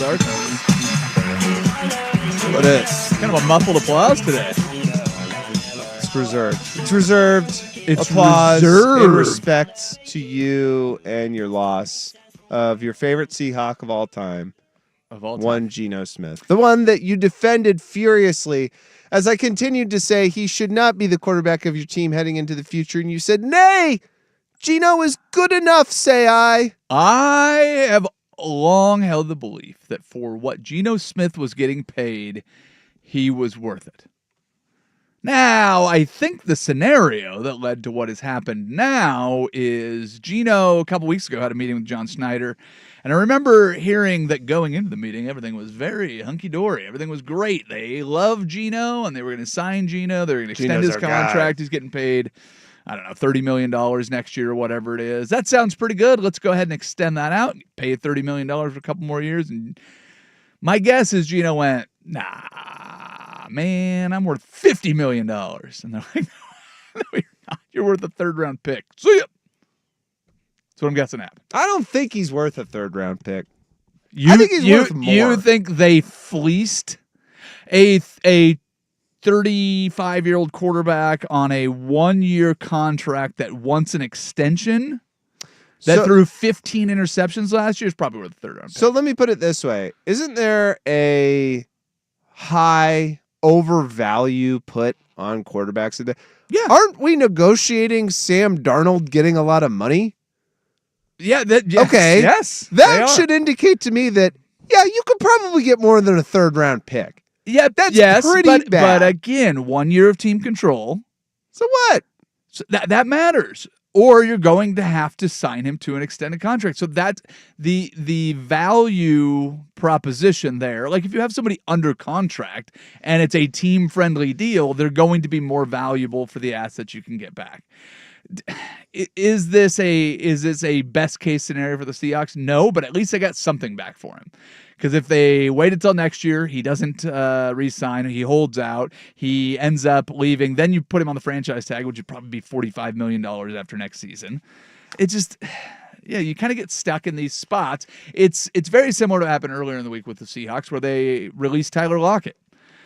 start. What is? Kind of a muffled applause today. It's reserved. It's reserved. It's applause reserved. in respect to you and your loss of your favorite Seahawk of all time. Of all time. One Geno Smith. The one that you defended furiously as I continued to say he should not be the quarterback of your team heading into the future. And you said, nay, Geno is good enough, say I. I have long held the belief that for what Geno Smith was getting paid, he was worth it. Now, I think the scenario that led to what has happened now is Geno, a couple weeks ago, had a meeting with John Schneider. And I remember hearing that going into the meeting, everything was very hunky-dory. Everything was great. They loved Geno, and they were going to sign Geno. They were going to extend his contract. He's getting paid, I don't know, $30 million next year or whatever it is. That sounds pretty good. Let's go ahead and extend that out. Pay $30 million for a couple more years. And my guess is Geno went, nah, man, I'm worth $50 million. And they're like, no, you're not. You're worth a third-round pick. See ya. That's what I'm guessing happened. I don't think he's worth a third-round pick. I think he's worth more. You think they fleeced a 35-year-old quarterback on a 1-year contract that wants an extension that threw 15 interceptions last year is probably worth a third-round pick. So let me put it this way. Isn't there a high overvalue put on quarterbacks today? Yeah. Aren't we negotiating Sam Darnold getting a lot of money? Yeah. Yes, okay. Yes. That should indicate to me that, yeah, you could probably get more than a third-round pick. Yeah, that's pretty bad. But again, 1 year of team control. So what? So that matters. Or you're going to have to sign him to an extended contract. So that's the value proposition there. Like if you have somebody under contract and it's a team-friendly deal, they're going to be more valuable for the assets you can get back. Is this a best case scenario for the Seahawks? No, but at least they got something back for him. Because if they wait until next year, he doesn't re-sign, he holds out, he ends up leaving, then you put him on the franchise tag, which would probably be $45 million after next season. It just, yeah, you kind of get stuck in these spots. It's very similar to what happened earlier in the week with the Seahawks, where they released Tyler Lockett.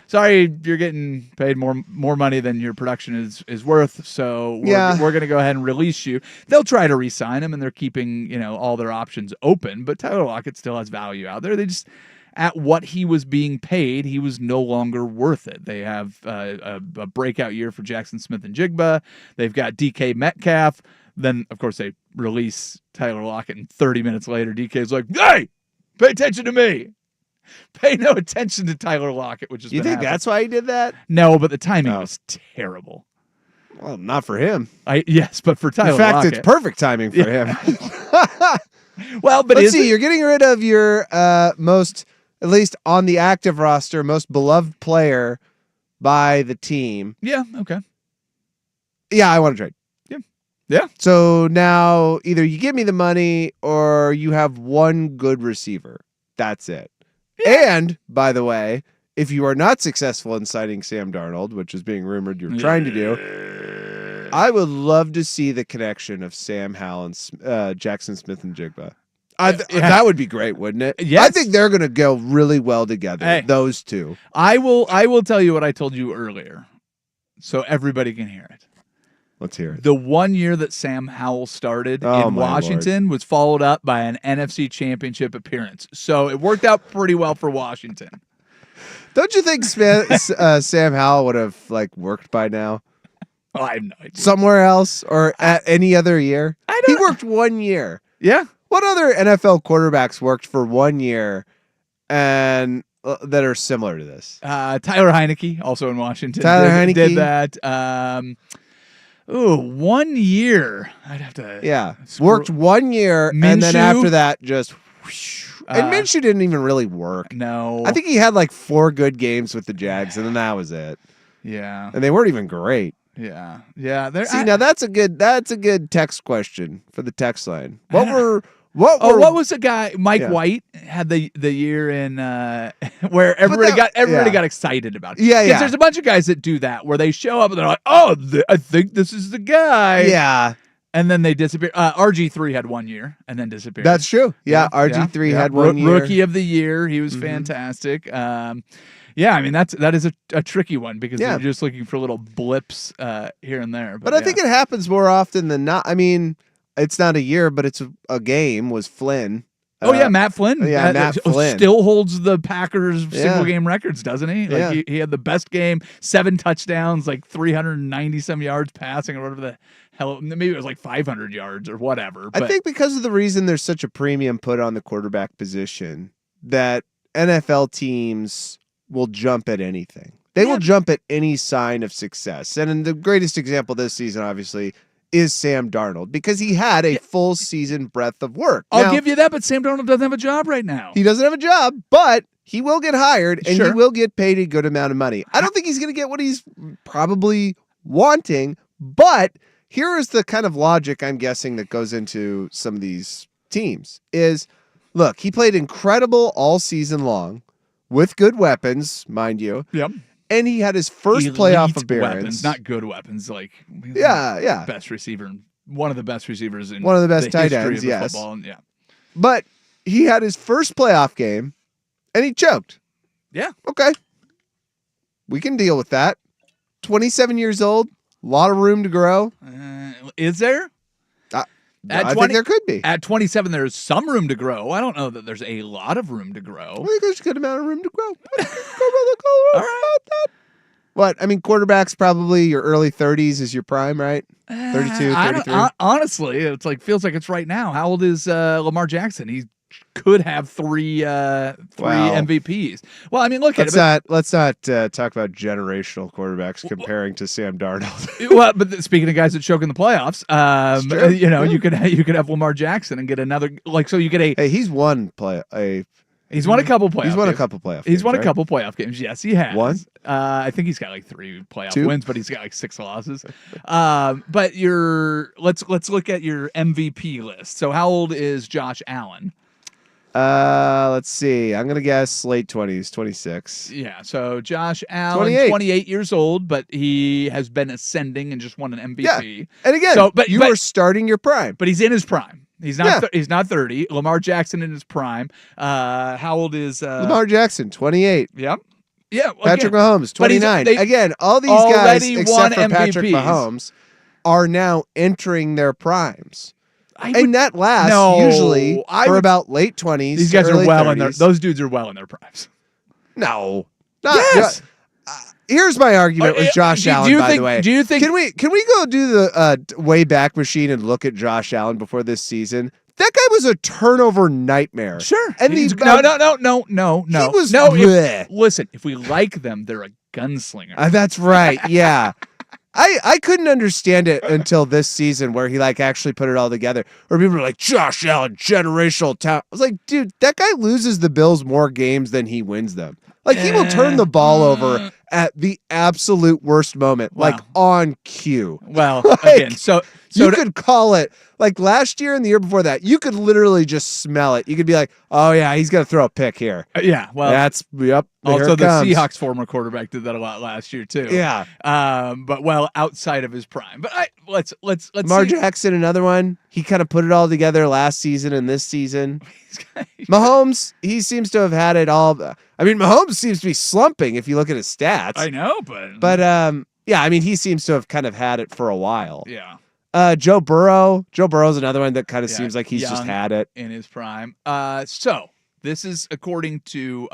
Sorry, you're getting paid more money than your production is worth, so we're going to go ahead and release you. They'll try to re-sign him, and they're keeping all their options open, but Tyler Lockett still has value out there. They just, at what he was being paid, he was no longer worth it. They have a breakout year for Jackson Smith-Njigba. They've got DK Metcalf. Then, of course, they release Tyler Lockett, and 30 minutes later, DK's like, hey, pay attention to me. Pay no attention to Tyler Lockett, which is You think that's why he did that? No, but the timing was terrible. Well, not for him. Yes, but for Tyler In fact, Lockett. it's perfect timing for him. Well, but let's see. You're getting rid of your most, at least on the active roster, most beloved player by the team. Yeah, okay. Yeah, I want to trade. Yeah. So now either you give me the money or you have one good receiver. That's it. Yeah. And, by the way, if you are not successful in signing Sam Darnold, which is being rumored you're trying to do, I would love to see the connection of Sam Howell and Jackson Smith-Njigba. That would be great, wouldn't it? Yes. I think they're going to go really well together, those two. I will tell you what I told you earlier, so everybody can hear it. Let's hear it. The 1 year that Sam Howell started in Washington was followed up by an NFC Championship appearance. So it worked out pretty well for Washington. Don't you think Sam Howell would have worked by now? Oh, I have no idea. Somewhere else or at any other year? He worked 1 year. Yeah. What other NFL quarterbacks worked for 1 year and that are similar to this? Tyler Heineke, also in Washington. Heineke did that. 1 year. I'd have to. Yeah. Worked 1 year, Minshew, and then after that, just. And Minshew didn't even really work. No. I think he had 4 good games with the Jags, and then that was it. Yeah. And they weren't even great. Yeah. Yeah. See, now that's a good text question for the text line. What was the guy? Mike White had the year in where everybody got excited about it. Yeah, because there's a bunch of guys that do that where they show up and they're like, "Oh, I think this is the guy." Yeah, And then they disappeared. RG3 had 1 year and then disappeared. That's true. Yeah, RG3 had 1 year. Rookie of the year. He was fantastic. Yeah, I mean that is a tricky one because you're just looking for little blips here and there. But I think it happens more often than not. I mean, it's not a year, but it's a game. Was Flynn? Matt Flynn. Yeah, Matt Flynn still holds the Packers single game records, doesn't he? Like he had the best game, 7 touchdowns, like 390 some yards passing, or whatever the hell. Maybe it was like 500 yards or whatever. But I think because of the reason there's such a premium put on the quarterback position, that NFL teams will jump at anything. They will jump at any sign of success. And the greatest example this season, obviously, is Sam Darnold, because he had a full season breadth of work. I'll give you that, but Sam Darnold doesn't have a job right now. He doesn't have a job, but he will get hired and he will get paid a good amount of money. I don't think he's going to get what he's probably wanting, but here is the kind of logic I'm guessing that goes into some of these teams is, look, he played incredible all season long with good weapons, mind you. Yep. And he had his first playoff appearance. Weapons, not good weapons. Like best receiver, one of the best receivers in one of the best tight history ends. Of Yes, football, but he had his first playoff game, and he choked. Yeah. Okay. We can deal with that. 27 years old, a lot of room to grow. Is there? I think there could be. At 27, there's some room to grow. I don't know that there's a lot of room to grow. I think there's a good amount of room to grow. All right. What? I mean, quarterbacks probably your early 30s is your prime, right? 32, 33. Honestly, it's like feels like it's right now. How old is Lamar Jackson? He could have three MVPs. Well, I mean, look at it. Let's not talk about generational quarterbacks comparing to Sam Darnold. Well, but speaking of guys that choke in the playoffs, you could have Lamar Jackson and get another so you get a. Hey, he's won He's won a couple playoff. He's won games. a couple playoff. He's games, won right? a couple playoff games. Yes, he has. One? I think he's got like 3 playoff 2 wins, but he's got like 6 losses. But let's look at your MVP list. So how old is Josh Allen? Let's see. I'm gonna guess late 20s, 26. Yeah. So Josh Allen, 28 years old, but he has been ascending and just won an MVP. Yeah. And again, you are starting your prime, but he's in his prime. He's not. He's not 30. Lamar Jackson in his prime. How old is Lamar Jackson? 28. Yep. Yeah. Patrick Mahomes, 29. Again, all these guys except for Patrick Mahomes are now entering their primes. And that lasts usually for about late 20s. These guys are well 30s. in their. Those dudes are well in their primes. No. Yes. Here's my argument with Josh Allen, by the way. Do you think can we go do the Wayback Machine and look at Josh Allen before this season? That guy was a turnover nightmare. Sure. And no. He was listen, if we like them, they're a gunslinger. That's right. Yeah. I couldn't understand it until this season where he actually put it all together. Or people were like, Josh Allen, generational talent. I was like, dude, that guy loses the Bills more games than he wins them. He will turn the ball over at the absolute worst moment, on cue. Well, again, so you could call it last year and the year before that. You could literally just smell it. You could be like, "Oh yeah, he's gonna throw a pick here." Yeah, well, that's Also, the Seahawks former quarterback did that a lot last year too. Yeah, but outside of his prime. But let's Lamar Jackson, another one. He kind of put it all together last season and this season. Mahomes, he seems to have had it all. I mean, Mahomes seems to be slumping if you look at his stats. I know, but yeah, I mean, he seems to have kind of had it for a while. Yeah. Joe Burrow. Joe Burrow's another one that kind of seems like he's just had it in his prime. So this is according to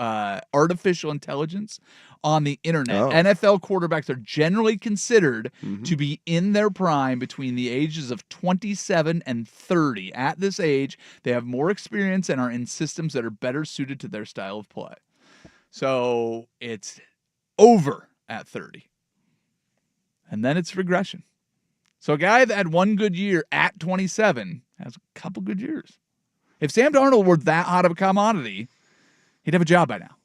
artificial intelligence on the internet. NFL quarterbacks are generally considered to be in their prime between the ages of 27 and 30. At this age, they have more experience and are in systems that are better suited to their style of play. So it's over at 30. And then it's regression. So a guy that had one good year at 27 has a couple good years. If Sam Darnold were that hot of a commodity, he'd have a job by now.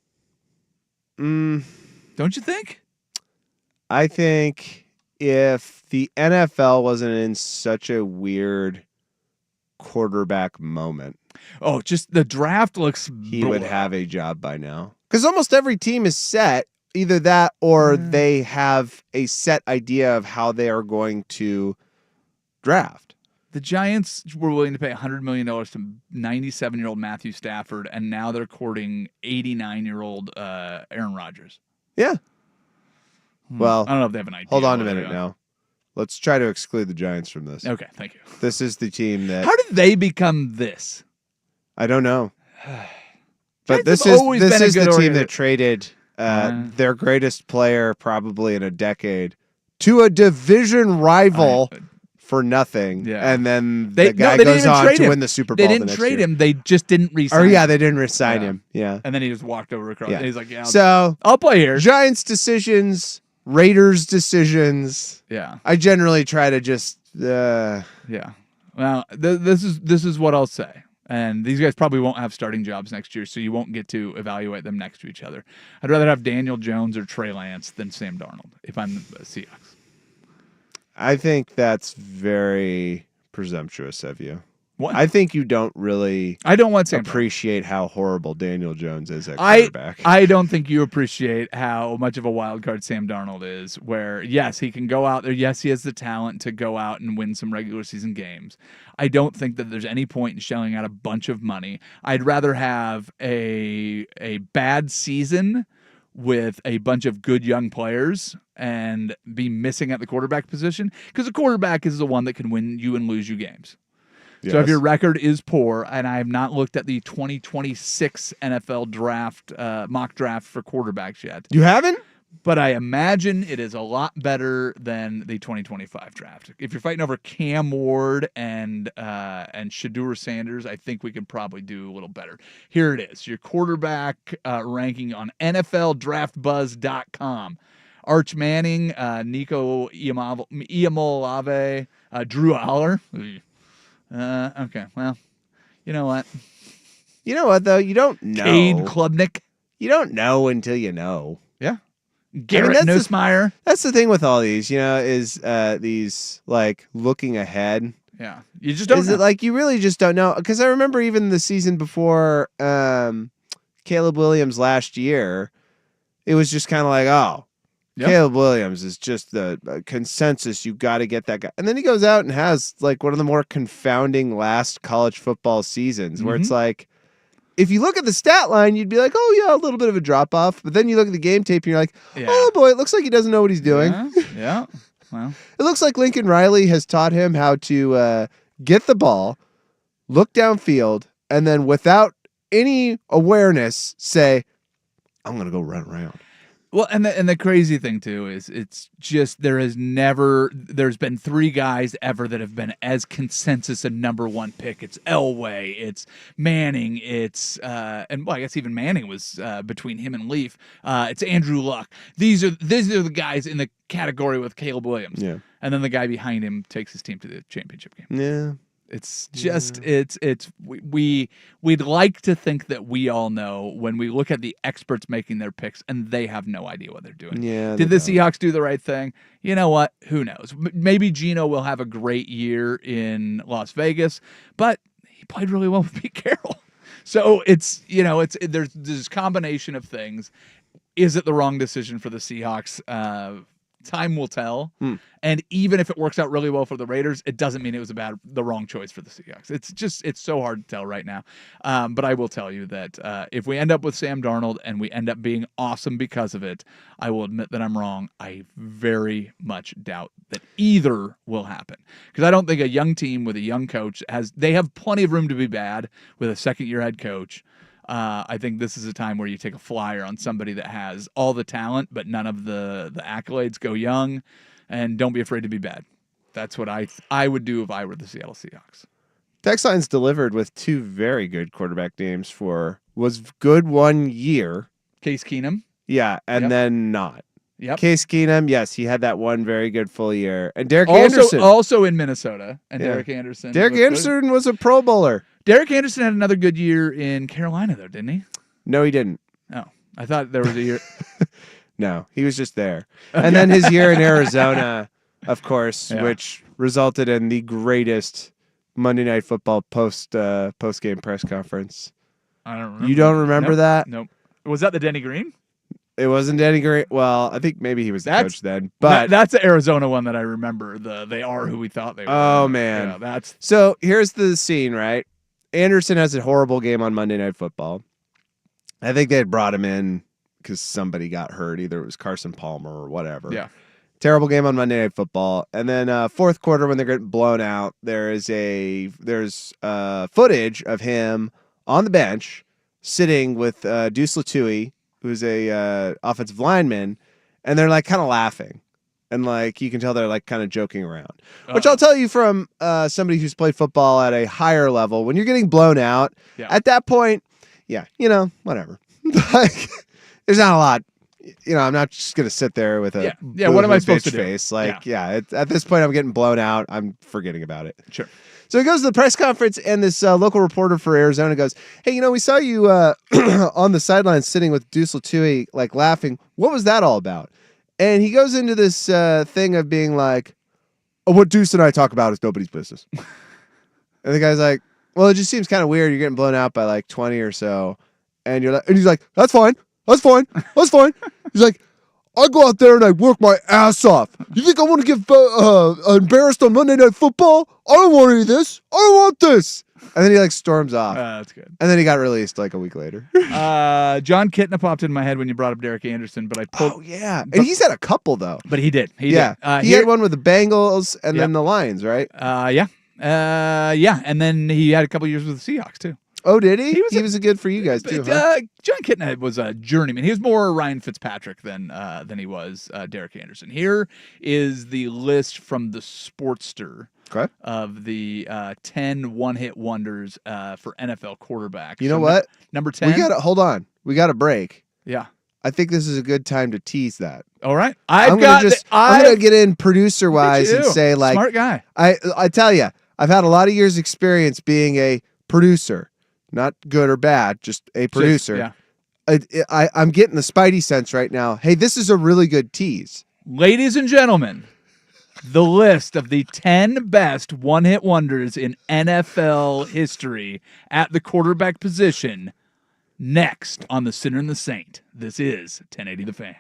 Don't you think? I think if the NFL wasn't in such a weird quarterback moment. Oh, just the draft looks... He would have a job by now. Because almost every team is set. Either that or they have a set idea of how they are going to draft. The Giants were willing to pay $100 million to 97-year-old Matthew Stafford, and now they're courting 89-year-old Aaron Rodgers. Yeah. Well, I don't know if they have an idea. hold on a where they're minute going. now. Let's try to exclude the Giants from this. Okay, thank you. This is the team that How did they become this? I don't know. But Giants this have is always this been a is the good team that traded their greatest player probably in a decade to a division rival for nothing. Yeah. And then They the guy didn't goes even on trade to him. win the Super They Bowl the didn't next trade year. him. They just didn't resign Or him. yeah, they didn't resign Yeah. him. Yeah. And then he just walked over across. Yeah. And he's like, yeah, So I'll play here. Giants decisions, Raiders decisions. Yeah. I generally try to just Yeah. Well, this is what I'll say. And these guys probably won't have starting jobs next year, so you won't get to evaluate them next to each other. I'd rather have Daniel Jones or Trey Lance than Sam Darnold if I'm the Seahawks. I think that's very presumptuous of you. What? I think you don't really I don't want Sam Darnold. appreciate how horrible Daniel Jones is at quarterback. I don't think you appreciate how much of a wild card Sam Darnold is, where, yes, he can go out there. Yes, he has the talent to go out and win some regular season games. I don't think that there's any point in shelling out a bunch of money. I'd rather have a bad season with a bunch of good young players and be missing at the quarterback position, because the quarterback is the one that can win you and lose you games. So if your record is poor, and I have not looked at the 2026 NFL draft, mock draft for quarterbacks yet, You haven't? but I imagine it is a lot better than the 2025 draft. If you're fighting over Cam Ward and Shadur Sanders, I think we could probably do a little better. Here it is, your quarterback ranking on NFLDraftBuzz.com. Arch Manning, Nico Iamolave, Drew Aller. Okay, well, you know what? You know what though? You don't know. Cade Klubnik. You don't know until you know. Yeah. Garrett that's Nussmeier. That's the thing with all these, is these like looking ahead. Yeah. You just don't Is know. it like you really just don't know? Because I remember even the season before Caleb Williams last year, it was just kind of like, oh, Yep. Caleb Williams is just the consensus. You got to get that guy. And then he goes out and has like one of the more confounding last college football seasons where it's like, if you look at the stat line, you'd be like, oh, yeah, a little bit of a drop off. But then you look at the game tape and you're like, oh, boy, it looks like he doesn't know what he's doing. Yeah. Well, It looks like Lincoln Riley has taught him how to get the ball, look downfield, and then without any awareness say, I'm going to go run around. well, and the crazy thing too is it's just there's been three guys ever that have been as consensus a number one pick. It's Elway, it's Manning, it's and well, I guess even Manning was between him and Leaf. It's Andrew Luck. These are the guys in the category with Caleb Williams. Yeah. And then the guy behind him takes his team to the championship game. Yeah. It's just we'd like to think that we all know when we look at the experts making their picks and they have no idea what they're doing. Yeah. Did the Seahawks do the right thing? You know what? Who knows? Maybe Geno will have a great year in Las Vegas, but he played really well with Pete Carroll. So there's this combination of things. Is it the wrong decision for the Seahawks? Time will tell. And even if it works out really well for the Raiders, it doesn't mean it was the wrong choice for the Seahawks. It's so hard to tell right now. But I will tell you that if we end up with Sam Darnold and we end up being awesome because of it, I will admit that I'm wrong. I very much doubt that either will happen, because I don't think a young team with a young coach they have plenty of room to be bad with a second-year head coach. I think this is a time where you take a flyer on somebody that has all the talent, but none of the accolades. Go young, and don't be afraid to be bad. That's what I would do if I were the Seattle Seahawks. Text Line's delivered with two very good quarterback names was good 1 year. Case Keenum. Yeah, and then not. Yep. Case Keenum, yes, he had that one very good full year. And Derek Anderson. Also in Minnesota. And Yeah. Derek Anderson. Derek Anderson was a Pro Bowler. Derek Anderson had another good year in Carolina, though, didn't he? No, he didn't. Oh, I thought there was a year. No, he was just there. And then his year in Arizona, of course, which resulted in the greatest Monday Night Football post-game press conference. I don't remember. You don't remember that? Nope. Was that the Denny Green? It wasn't Danny Green. Well, I think maybe he was the That's- coach then. But that's the Arizona one that I remember. They are who we thought they were. Oh, man. Yeah, that's so here's the scene, right? Anderson has a horrible game on Monday Night Football. I think they had brought him in because somebody got hurt. Either it was Carson Palmer or whatever. yeah. Terrible game on Monday Night Football. And then fourth quarter when they're getting blown out, there's footage of him on the bench sitting with Deuce Latui, who's a offensive lineman, and they're like kind of laughing. And like you can tell they're like kind of joking around. Which I'll tell you from somebody who's played football at a higher level, when you're getting blown out, at that point, yeah, whatever. Like there's not a lot. I'm not just gonna sit there with a What am I supposed to do? Face. Like, at this point, I'm getting blown out. I'm forgetting about it. Sure. So he goes to the press conference, and this local reporter for Arizona goes, "Hey, we saw you on the sidelines sitting with Deuce Latui, like laughing. What was that all about?" And he goes into this thing of being like, "Oh, what Deuce and I talk about is nobody's business." And the guy's like, "Well, it just seems kind of weird. You're getting blown out by like 20 or so, and he's like, that's fine. That's fine. That's fine." He's like, "I go out there and I work my ass off. You think I want to get embarrassed on Monday Night Football? I don't want any of this. I don't want this." And then he like storms off. That's good. And then he got released like a week later. John Kitna popped in my head when you brought up Derek Anderson, but I pulled. Oh yeah, and he's had a couple though. But he did. He did. He had one with the Bengals and then the Lions, right? Yeah. And then he had a couple years with the Seahawks too. Oh, did he? He was good for you guys too, huh? John Kitna was a journeyman. He was more Ryan Fitzpatrick than he was Derek Anderson. Here is the list from the Sportster of the 10 one-hit wonders for NFL quarterbacks. You know what? Number 10. Hold on. We got a break. Yeah. I think this is a good time to tease that. All right. I'm gonna get in producer wise and say like smart guy. I tell you, I've had a lot of years experience being a producer. Not good or bad, just a producer. I'm getting the Spidey sense right now. Hey, this is a really good tease. Ladies and gentlemen, the list of the 10 best one-hit wonders in NFL history at the quarterback position next on The Sinner and the Saint. This is 1080 The Fan.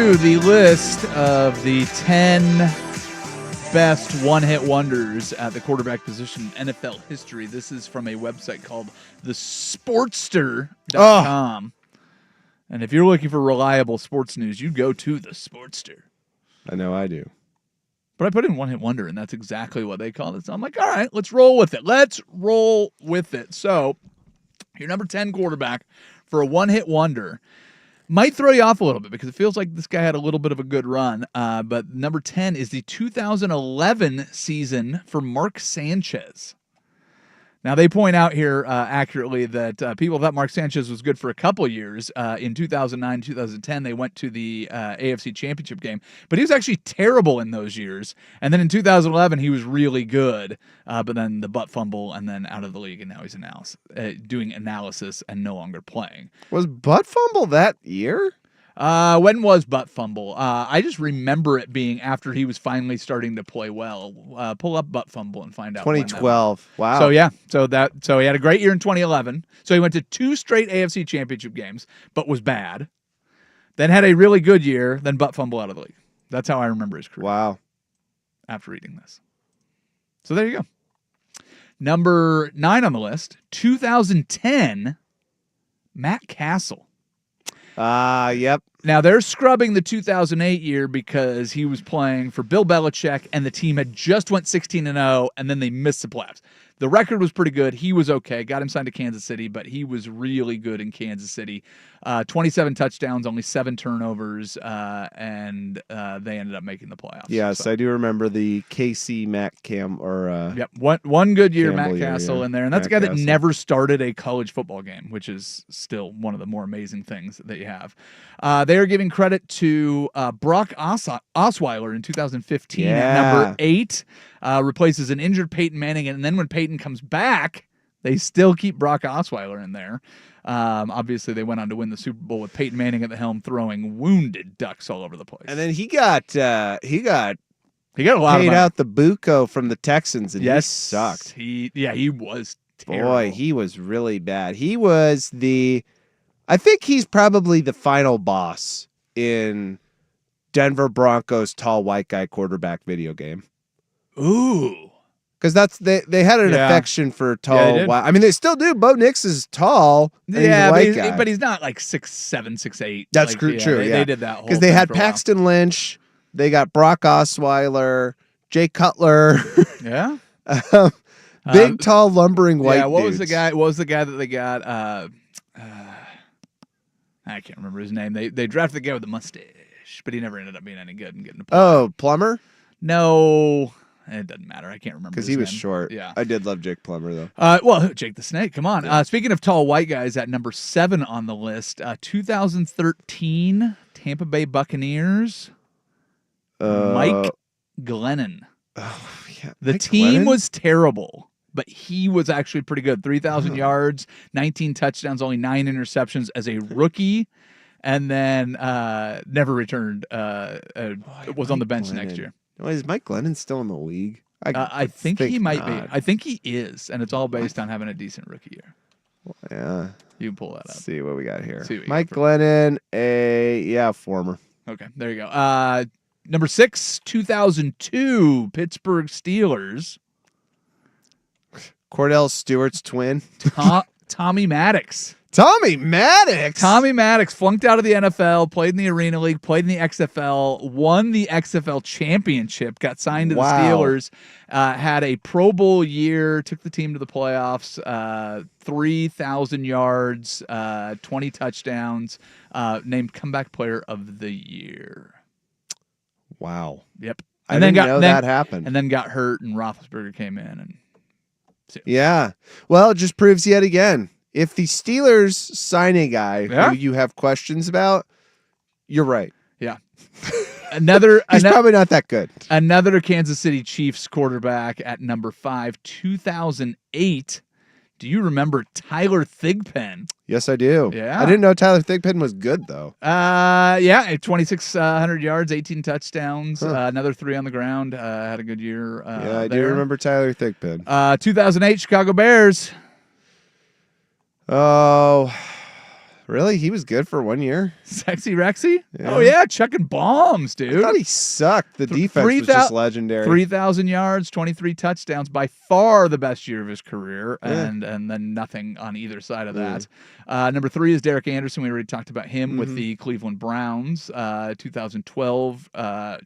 to the list of the 10 best one-hit wonders at the quarterback position in NFL history. This is from a website called thesportster.com. And if you're looking for reliable sports news, you go to the Sportster. I know I do. But I put in one-hit wonder, and that's exactly what they call it. So I'm like, all right, let's roll with it. Let's roll with it. So your number 10 quarterback for a one-hit wonder might throw you off a little bit because it feels like this guy had a little bit of a good run. But number 10 is the 2011 season for Mark Sanchez. Now, they point out here accurately that people thought Mark Sanchez was good for a couple years. In 2009, 2010, they went to the AFC Championship game. But he was actually terrible in those years. And then in 2011, he was really good. But then the butt fumble and then out of the league. And now he's doing analysis and no longer playing. Was butt fumble that year? When was butt fumble? I just remember it being after he was finally starting to play well. Pull up butt fumble and find out. 2012. Wow. So yeah, so he had a great year in 2011. So he went to 2 straight AFC Championship games, but was bad. Then had a really good year, then butt fumble out of the league. That's how I remember his career. Wow. After reading this. So there you go. Number 9 on the list, 2010, Matt Castle. Yep. Now, they're scrubbing the 2008 year because he was playing for Bill Belichick, and the team had just went 16-0, and then they missed the playoffs. The record was pretty good. He was okay. Got him signed to Kansas City, but he was really good in Kansas City. 27 touchdowns, only 7 turnovers, and they ended up making the playoffs. Yes, so. I do remember the KC Matt Yep, one good year, Campbell Matt Castle in there, and that's a guy that never started a college football game, which is still one of the more amazing things that you have. They are giving credit to Brock Osweiler in 2015 at number 8. Replaces an injured Peyton Manning, and then when Peyton comes back, they still keep Brock Osweiler in there. Obviously, they went on to win the Super Bowl with Peyton Manning at the helm, throwing wounded ducks all over the place. And then he got a lot paid out the buco from the Texans, and he sucked. He was terrible. Boy, he was really bad. I think he's probably the final boss in Denver Broncos tall white guy quarterback video game. Ooh. Because they had an affection for tall white. I mean, they still do. Bo Nix is tall. And he's a white guy. But he's not like 6'7", 6'8". That's true. They did that whole because they had Paxton Lynch. They got Brock Osweiler, Jay Cutler. Yeah. Big, tall, lumbering white. Yeah. What dudes. was the guy that they got? I can't remember his name. They drafted the guy with the mustache, but he never ended up being any good and getting a play. Oh, Plummer? No. It doesn't matter. I can't remember because he was name. short. Yeah, I did love Jake Plummer though. Well, Jake the Snake. Come on. Yeah. Speaking of tall white guys, at number 7 on the list, 2013 Tampa Bay Buccaneers. Mike Glennon. Oh yeah. The team was terrible, but he was actually pretty good. 3,000 yards, 19 touchdowns, only 9 interceptions as a rookie, and then never returned. Was on the bench next year. Is Mike Glennon still in the league? I think he might be. I think he is, and it's all based on having a decent rookie year. Well, yeah. You can pull that up. Let's see what we got here. Mike Glennon, former. Okay, there you go. Number 6, 2002 Pittsburgh Steelers. Cordell Stewart's twin. Tommy Maddox. Tommy Maddox? Tommy Maddox flunked out of the NFL, played in the Arena League, played in the XFL, won the XFL championship, got signed to the Steelers, had a Pro Bowl year, took the team to the playoffs, 3,000 yards, 20 touchdowns, named Comeback Player of the Year. Wow. Yep. I didn't know that happened. And then got hurt, and Roethlisberger came in. Yeah. Well, it just proves yet again, if the Steelers sign a guy who you have questions about, you're right. Yeah. He's probably not that good. Another Kansas City Chiefs quarterback at number 5, 2008. Do you remember Tyler Thigpen? Yes, I do. Yeah. I didn't know Tyler Thigpen was good, though. 2,600 yards, 18 touchdowns, another 3 on the ground. Had a good year. I do remember Tyler Thigpen. 2008 Chicago Bears. Oh, Really? He was good for 1 year? Sexy Rexy? Yeah. Oh, yeah, chucking bombs, I dude. thought he sucked. The defense was 3,000 just legendary. 3,000 yards, 23 touchdowns, by far the best year of his career, Yeah. and then nothing on either side of Yeah. that. Number 3 is Derek Anderson. We already talked about him with Mhm. the Cleveland Browns. 2012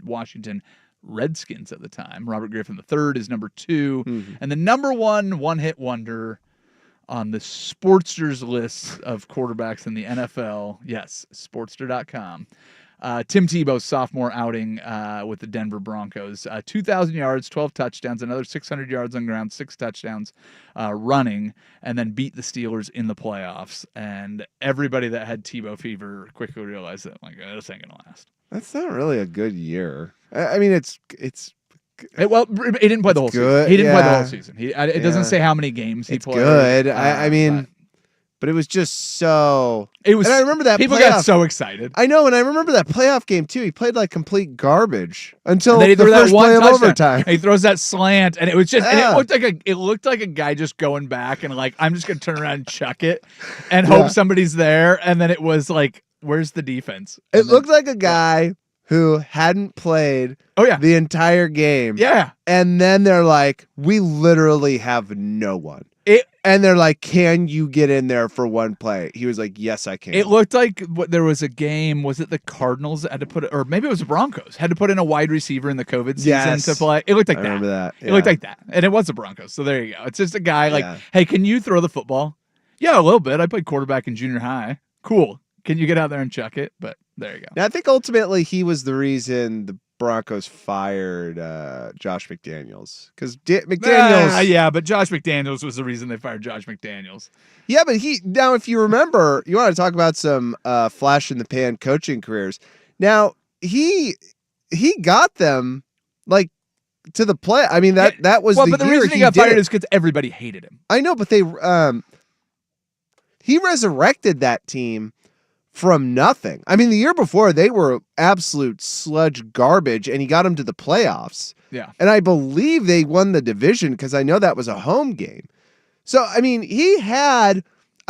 Washington Redskins at the time. Robert Griffin III is number 2. Mhm. And the number one-hit wonder on the Sportsters list of quarterbacks in the NFL, yes, Sportster.com. Tim Tebow's sophomore outing with the Denver Broncos. 2,000 yards, 12 touchdowns, another 600 yards on ground, 6 touchdowns running, and then beat the Steelers in the playoffs. And everybody that had Tebow fever quickly realized that, like, this ain't going to last. That's not really a good year. I mean, it's Well, he didn't play the whole good, season. He didn't play the yeah. whole season. It doesn't Yeah. say how many games he it's played. good. I mean, but it was just so. it was. And I remember that people playoff. got so excited. I know, and I remember that playoff game too. He played like complete garbage until And then he the threw that first one play of touchdown. overtime. He throws that slant, and it was just, and Yeah. it looked like a guy just going back and like, I'm just gonna turn around and chuck it, and Yeah. hope somebody's there. And then it was like, where's the defense? It looked like a guy who hadn't played Oh yeah, the entire game. yeah. And then they're like, we literally have no one. And they're like, can you get in there for one play? He was like, yes, I can. It looked like there was a game. Was it the Cardinals that had to put, or maybe it was the Broncos had to put in a wide receiver in the COVID season Yes. to play? It looked like I that. remember that. It looked like that, and it was the Broncos. So there you go. It's just a guy like, Yeah. hey, can you throw the football? Yeah, a little bit. I played quarterback in junior high. Cool. Can you get out there and chuck it? But there you go. Now, I think ultimately he was the reason the Broncos fired Josh McDaniels. Because McDaniels. Yeah, but Josh McDaniels was the reason they fired Josh McDaniels. Yeah, but now if you remember, you want to talk about some flash in the pan coaching careers. Now, he got them like to the play. I mean, that was well, the but the year reason he got did fired it. is because everybody hated him. I know, but he resurrected that team from nothing. I mean, the year before they were absolute sludge garbage, and he got them to the playoffs. Yeah. And I believe they won the division because I know that was a home game. So, I mean, I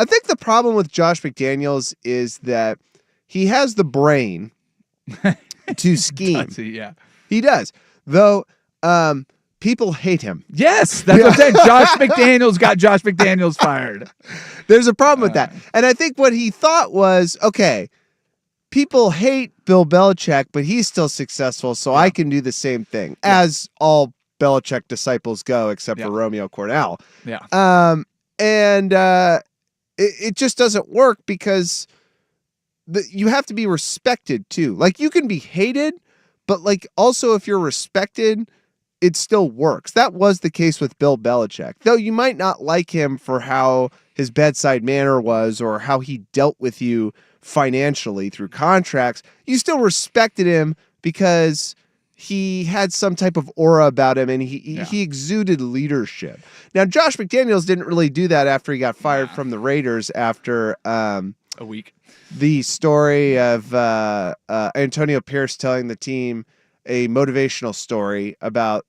think the problem with Josh McDaniels is that he has the brain to scheme. Does he? Yeah. He does. Though, people hate him. Yes, that's what I'm saying. Josh McDaniels got Josh McDaniels fired. There's a problem with that. And I think what he thought was, okay, people hate Bill Belichick, but he's still successful, so I can do the same thing, as all Belichick disciples go, except for Romeo Cornell. Yeah. It just doesn't work because you have to be respected too. Like, you can be hated, but like also if you're respected, it still works. That was the case with Bill Belichick. Though you might not like him for how his bedside manner was or how he dealt with you financially through contracts, you still respected him because he had some type of aura about him and he exuded leadership. Now, Josh McDaniels didn't really do that after he got fired from the Raiders after a week. The story of Antonio Pierce telling the team a motivational story about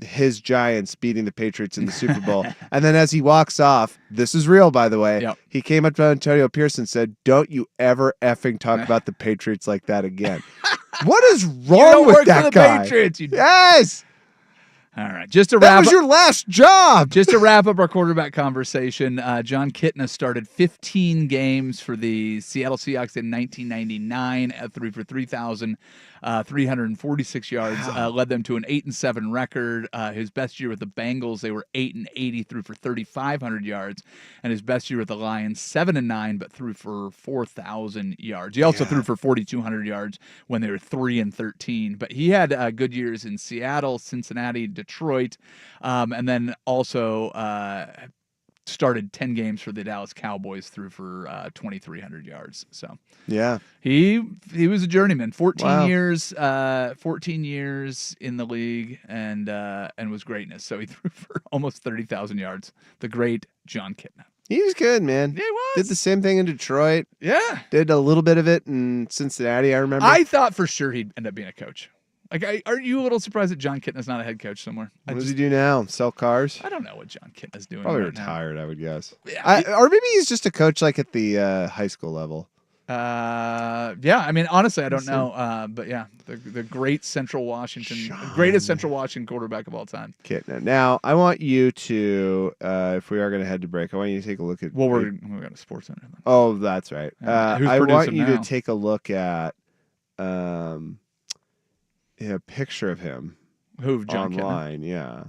his Giants beating the Patriots in the Super Bowl. And then as he walks off, this is real, by the way, he came up to Antonio Pierce and said, "Don't you ever effing talk about the Patriots like that again." What is wrong with that for the guy? Patriots, Yes. All right, just to That wrap was up, your last job. just to wrap up our quarterback conversation, John Kitna started 15 games for the Seattle Seahawks in 1999, threw for 3,346 yards, led them to an 8-7 record. His best year with the Bengals, they were 8-80, threw for 3,500 yards, and his best year with the Lions, 7-9, but threw for 4,000 yards. He also threw for 4,200 yards when they were 3-13. But he had good years in Seattle, Cincinnati, Detroit, and then also started 10 games for the Dallas Cowboys, threw for 2,300 yards. So Yeah. he was a journeyman. 14 Wow. years in the league, and was greatness. So he threw for almost 30,000 yards. The great John Kitna. He was good, man. Yeah, he was. Did the same thing in Detroit. Yeah. Did a little bit of it in Cincinnati, I remember. I thought for sure he'd end up being a coach. Like, are you a little surprised that John Kitna's not a head coach somewhere? What does he do now? Sell cars? I don't know what John Kitna's doing. Probably right now. retired, I would guess. Yeah, Or maybe he's just a coach like at the high school level. Yeah. I mean, honestly, I don't know. But yeah, the great Central Washington, greatest Central Washington quarterback of all time. Kitna. Now, I want you to, if we are going to head to break, I want you to take a look at. Well, we're going to Sports Center. Then. Oh, that's right. Who's I want producing you now? to take a look at a picture of him Who, John Kitna? online. Yeah.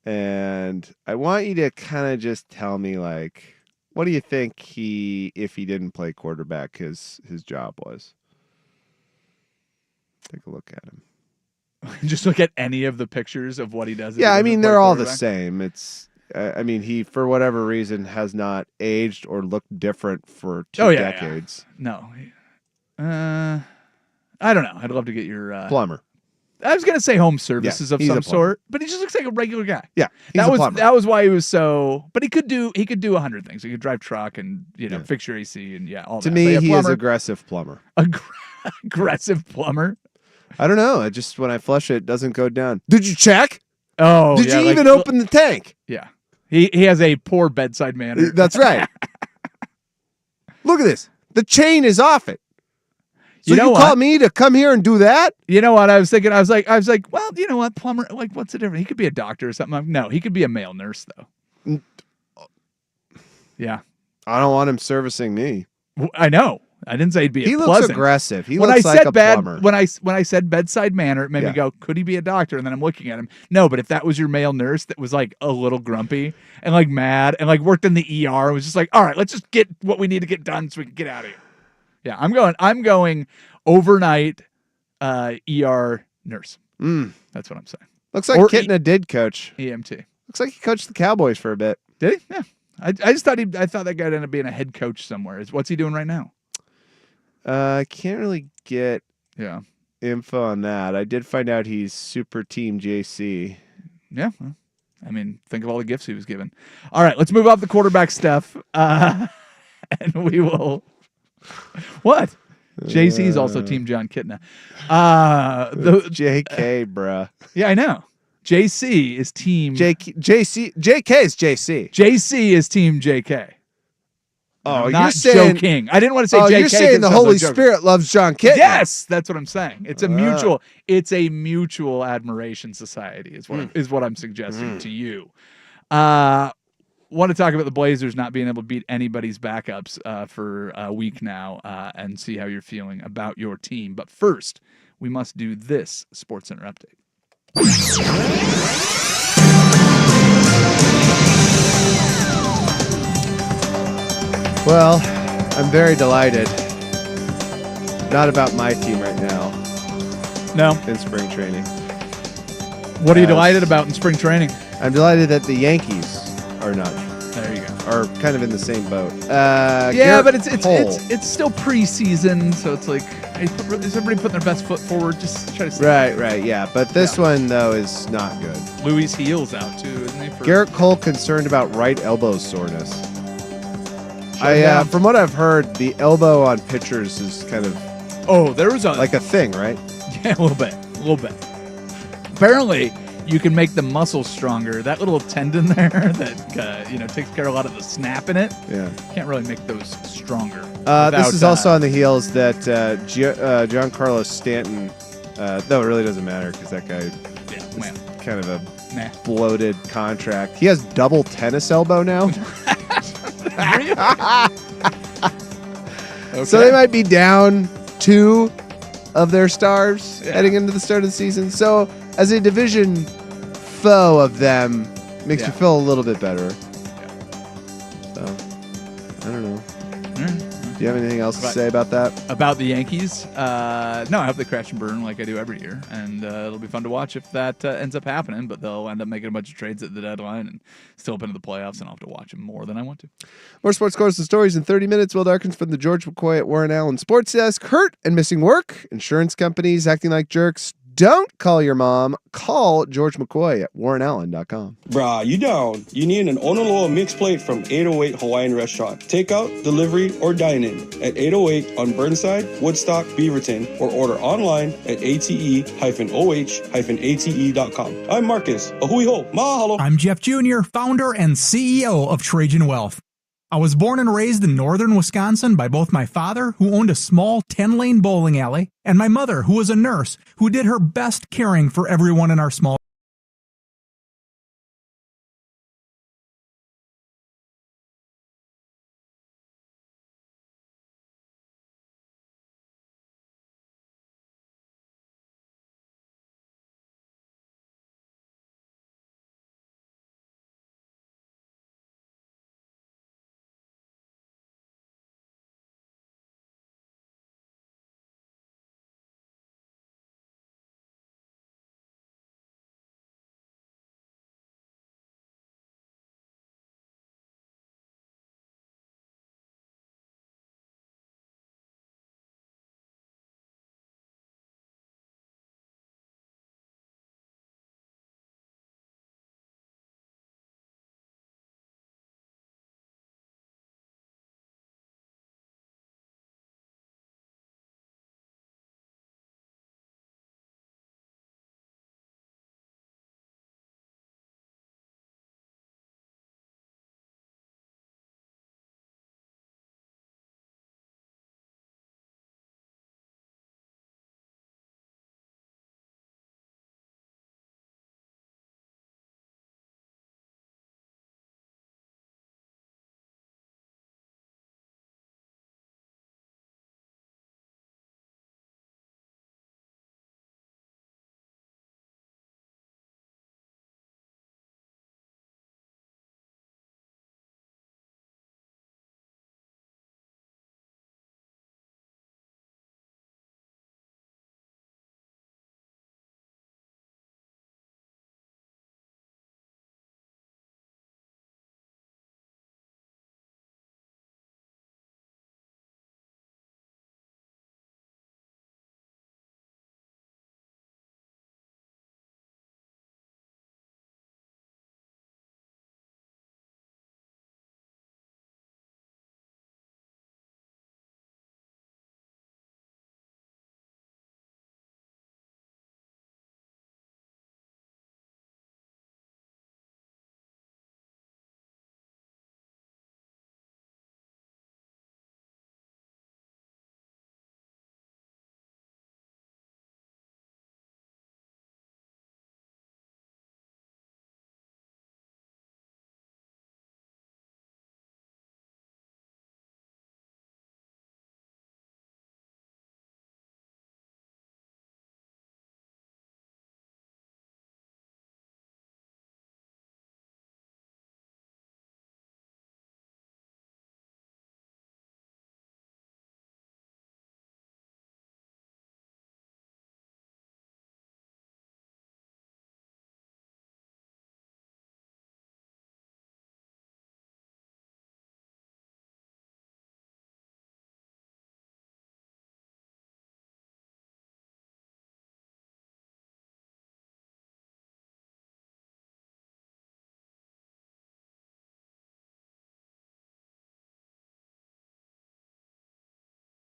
And I want you to kind of just tell me, like, what do you think if he didn't play quarterback, his job was? Take a look at him. Just look at any of the pictures of what he does. if Yeah, he I doesn't mean, play they're all the quarterback. same. It's, I mean, he, for whatever reason, has not aged or looked different for two decades. No. I don't know. I'd love to get your. Plumber. I was gonna say home services of he's some a plumber. sort, but he just looks like a regular guy. Yeah, he's a plumber. That was why he was so. But he could do 100 things. He could drive truck and fix your AC and all To that. me, But he is plumber, aggressive plumber. aggressive plumber. I don't know. It just, when I flush it doesn't go down. Did you check? Oh, Did yeah, you like, even open the tank? Yeah, he has a poor bedside manner. That's right. Look at this. The chain is off it. So You know call what? me to come here and do that? You know what I was thinking? I was like, well, you know what, plumber? Like, what's the difference? He could be a doctor or something. No, he could be a male nurse though. Yeah, I don't want him servicing me. I know. I didn't say he'd be. He looks pleasant. aggressive. He when looks I like said a bad, plumber. when I said bedside manner, it made me Yeah. go, could he be a doctor? And then I'm looking at him. No, but if that was your male nurse that was like a little grumpy and like mad and like worked in the ER and was just like, all right, let's just get what we need to get done so we can get out of here. Yeah, I'm going overnight ER nurse. That's what I'm saying. Looks like Or Kitna did coach. EMT. Looks like he coached the Cowboys for a bit. Did he? Yeah. I just thought I thought that guy ended up being a head coach somewhere. What's he doing right now? I can't really get Yeah. info on that. I did find out he's Super Team JC. Yeah. Well, I mean, think of all the gifts he was given. All right, let's move off the quarterback stuff. And we will. What? JC's also Team John Kitna. JK, bruh. Yeah, I know. JC is Team. JK is JC. JC is Team JK. Oh, I'm you're not saying joking. I didn't want to say JK. you're saying the Holy Spirit loves John Kitna. Yes, that's what I'm saying. It's a mutual. It's a mutual admiration society. Is what I'm suggesting to you. Want to talk about the Blazers not being able to beat anybody's backups for a week now, and see how you're feeling about your team. But first, we must do this SportsCenter update. Well, I'm very delighted. Not about my team right now No, in spring training. what are you delighted about in spring training? I'm delighted that the Yankees are not, There you go. are kind of in the same boat. Yeah, Garrett but Cole. it's still preseason, so it's like, hey, is everybody putting their best foot forward? Just try to see. Right, yeah. But this one, though, is not good. Louis Heel's out too, isn't he? Garrett Cole concerned about right elbow soreness. down. From what I've heard, the elbow on pitchers is kind of Oh, there was like a thing, right? yeah, a little bit. Apparently, you can make the muscles stronger. That little tendon there that takes care of a lot of the snap in it. Yeah. Can't really make those stronger. This is also on the heels that Giancarlo Stanton. Though it really doesn't matter because that guy Yeah, man. kind of a Nah. bloated contract. He has double tennis elbow now. So they might be down 2 of their stars heading into the start of the season. So as a division foe of them, makes me feel a little bit better. So I don't know. Do you have anything else to say about that? About the Yankees? No, I hope they crash and burn like I do every year, and it'll be fun to watch if that ends up happening. But they'll end up making a bunch of trades at the deadline and still up into the playoffs, and I'll have to watch them more than I want to. More sports scores and stories in 30 minutes. Will Darkins from the George McCoy at Warren Allen Sports Desk. Hurt and missing work. Insurance companies acting like jerks. don't call your mom, call George McCoy at warrenallen.com. Brah, you down. You need an Onaloa mixed plate from 808 Hawaiian Restaurant. Takeout, delivery, or dine-in at 808 on Burnside, Woodstock, Beaverton, or order online at ate-oh-ate.com. I'm Marcus. Ahui ho. Mahalo. I'm Jeff Jr., founder and CEO of Trajan Wealth. I was born and raised in northern Wisconsin by both my father, who owned a small 10-lane bowling alley, and my mother, who was a nurse, who did her best caring for everyone in our small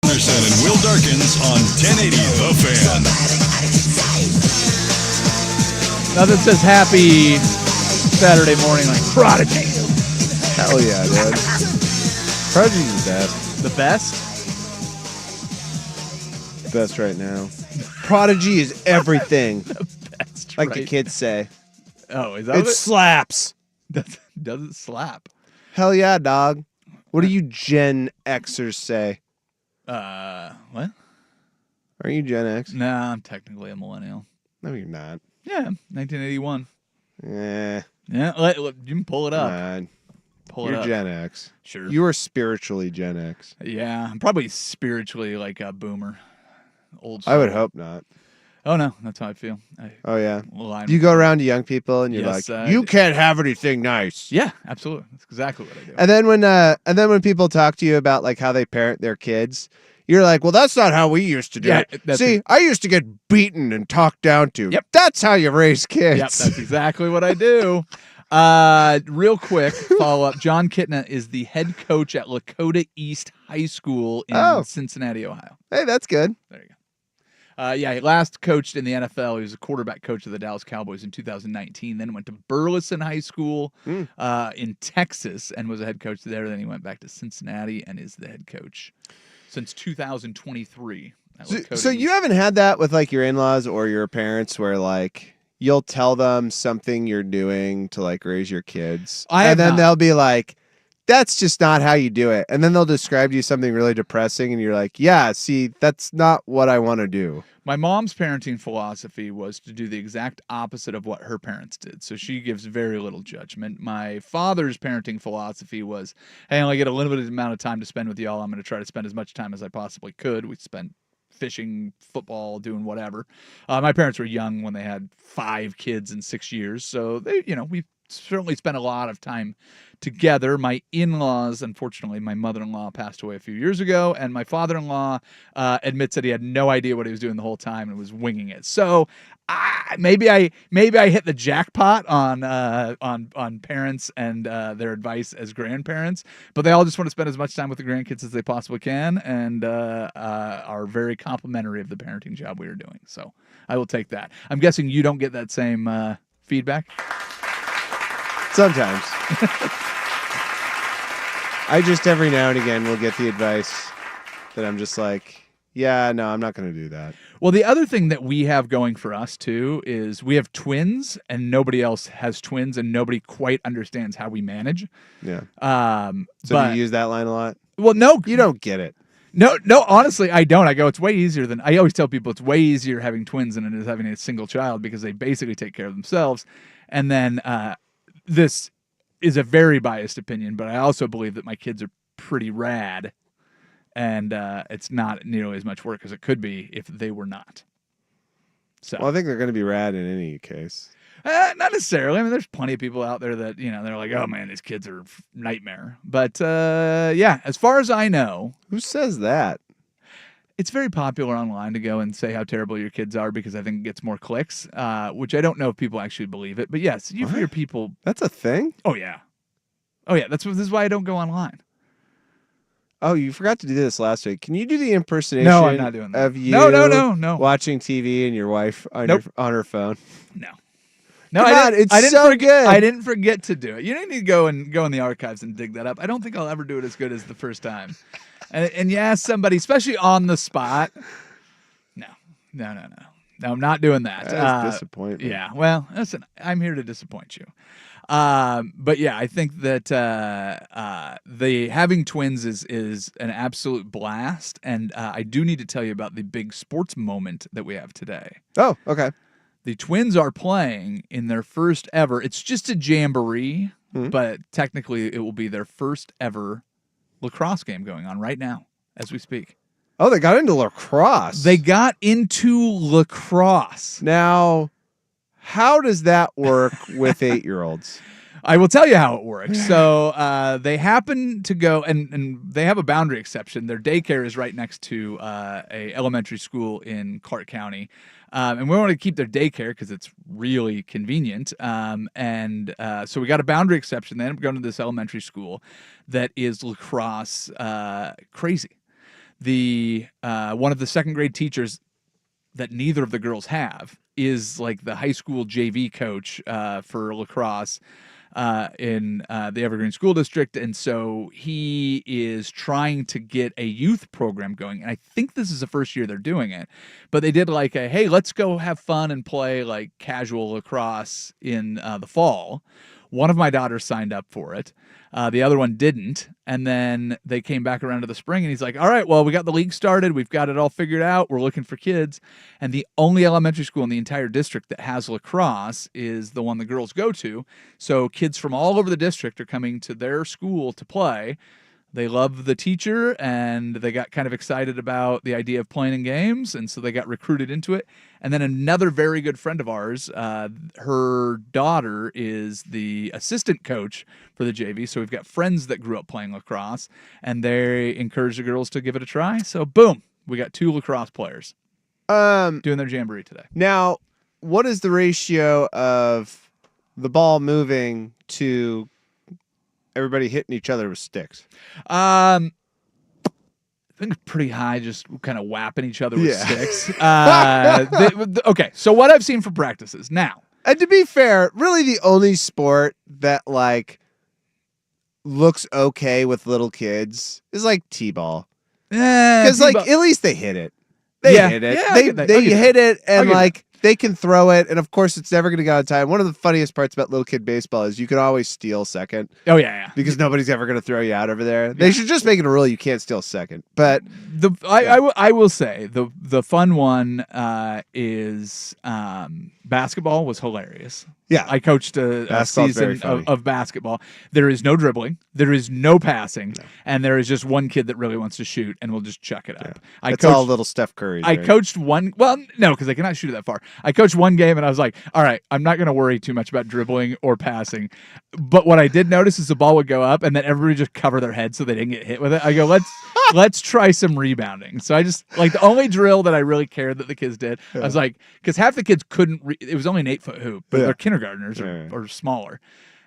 Anderson and Will Darkins on 1080 The Fan. Nothing says happy Saturday morning like Prodigy. Hell yeah, dude. Prodigy's the best. The best? Best right now. Prodigy is everything. Best, Like right? the kids say. Oh, is that It what slaps. doesn't slap? Hell yeah, dog. What do you Gen Xers say? What? Aren't you Gen X? Nah, I'm technically a millennial. No, you're not. Yeah, 1981. Eh, Yeah, you can pull it up. man. Pull it You're up. Gen X. Sure. You are spiritually Gen X. Yeah, I'm probably spiritually like a boomer. Old school. I would hope not. Oh, no, that's how I feel. Oh, yeah. Well, I'm, You go around to young people and you're Yes, like, I you do. can't have anything nice. Yeah, absolutely. That's exactly what I do. And then when people talk to you about like how they parent their kids, You're like, well, that's not how we used to do Yeah, it. that's See, it. I used to get beaten and talked down to. Yep. That's how you raise kids. Yep, that's exactly what I do. Real quick follow up. John Kitna is the head coach at Lakota East High School in Cincinnati, Ohio. Hey, that's good. There you go. He last coached in the NFL. He was a quarterback coach of the Dallas Cowboys in 2019. Then went to Burleson High School in Texas and was a head coach there. Then he went back to Cincinnati and is the head coach since 2023. at Lakota So you East. haven't had that with like your in-laws or your parents where like you'll tell them something you're doing to like raise your kids, I have and then not. they'll be like, that's just not how you do it. And then they'll describe to you something really depressing and you're like, yeah, see, that's not what I want to do. My mom's parenting philosophy was to do the exact opposite of what her parents did. So she gives very little judgment. My father's parenting philosophy was, hey, I only get a limited amount of time to spend with y'all. I'm going to try to spend as much time as I possibly could. We spent fishing, football, doing whatever. My parents were young when they had 5 kids in 6 years. So they, we certainly spent a lot of time together. My in-laws, unfortunately, my mother-in-law passed away a few years ago, and my father-in-law admits that he had no idea what he was doing the whole time and was winging it. So maybe I hit the jackpot on parents and their advice as grandparents, but they all just want to spend as much time with the grandkids as they possibly can, and are very complimentary of the parenting job we are doing. So I will take that. I'm guessing you don't get that same feedback. Sometimes. I just every now and again will get the advice that I'm just like, yeah, no, I'm not going to do that. Well, the other thing that we have going for us, too, is we have twins, and nobody else has twins, and nobody quite understands how we manage. Yeah. So But, do you use that line a lot? well, no, You don't get it. No, honestly, I don't. I go, it's way easier than, I always tell people it's way easier having twins than it is having a single child because they basically take care of themselves. And then this is a very biased opinion, but I also believe that my kids are pretty rad, and it's not nearly as much work as it could be if they were not. So, Well, I think they're going to be rad in any case. not necessarily. I mean, there's plenty of people out there that, they're like, oh man, these kids are nightmare. But yeah, as far as I know, Who says that? it's very popular online to go and say how terrible your kids are because I think it gets more clicks, which I don't know if people actually believe it. But yes, you hear people. That's a thing? Oh yeah. This is why I don't go online. Oh, you forgot to do this last week. Can you do the impersonation No, I'm not doing that. of you No. watching TV and your wife on, Nope. on her phone? No, Come I on, didn't, it's I didn't so forget, good. I didn't forget to do it. You don't need to go in the archives and dig that up. I don't think I'll ever do it as good as the first time. And you ask somebody, especially on the spot. No, I'm not doing that. That is disappointment. Yeah, well, listen, I'm here to disappoint you. But yeah, I think that the having twins is an absolute blast, and I do need to tell you about the big sports moment that we have today. Oh, okay. The twins are playing in their first ever. It's just a jamboree, but technically it will be their first ever lacrosse game going on right now as we speak. Oh, they got into lacrosse. They got into lacrosse. Now, how does that work with 8-year-olds? I will tell you how it works. So they happen to go, and they have a boundary exception. Their daycare is right next to a elementary school in Clark County. And we want to keep their daycare because it's really convenient. So we got a boundary exception. They end up going to this elementary school that is lacrosse crazy. The one of the second grade teachers that neither of the girls have is like the high school JV coach for lacrosse in the Evergreen School District. And so he is trying to get a youth program going. And I think this is the first year they're doing it. But they did like a, hey, let's go have fun and play like casual lacrosse in the fall. One of my daughters signed up for it. The other one didn't. And then they came back around to the spring and he's like, all right, well, we got the league started. We've got it all figured out. We're looking for kids. And the only elementary school in the entire district that has lacrosse is the one the girls go to. So kids from all over the district are coming to their school to play. They love the teacher, and they got kind of excited about the idea of playing in games, and so they got recruited into it. And then another very good friend of ours, her daughter is the assistant coach for the JV. So we've got friends that grew up playing lacrosse, and they encourage the girls to give it a try. So boom, we got 2 lacrosse players doing their jamboree today. Now, what is the ratio of the ball moving to everybody hitting each other with sticks? I think it's pretty high, just kind of whapping each other with Yeah. sticks. Okay, so what I've seen for practices now. And to be fair, really the only sport that like looks okay with little kids is like t-ball. Because like at least they hit it. They Yeah. hit it. Yeah, I they get that. they I'll get hit it I'll and get like they can throw it, and of course it's never gonna go out of time. One of the funniest parts about little kid baseball is you can always steal second Oh yeah. because nobody's ever gonna throw you out over there. They should just make it a rule you can't steal second. But I will say the fun one is basketball was hilarious. yeah, I coached a Basketball's very season funny. of basketball. There is no dribbling. There is no passing. And there is just one kid that really wants to shoot and will just chuck it up. it's all little Steph Curry. I coached one. Well, no, because I cannot shoot it that far. I coached one game, and I was like, "All right, I'm not going to worry too much about dribbling or passing." But what I did notice is the ball would go up, and then everybody just cover their head so they didn't get hit with it. I go, let's try some rebounding. So I just like the only drill that I really cared that the kids did. I was like, because half the kids couldn't. It was only an 8-foot hoop, but they're kindergartners or smaller.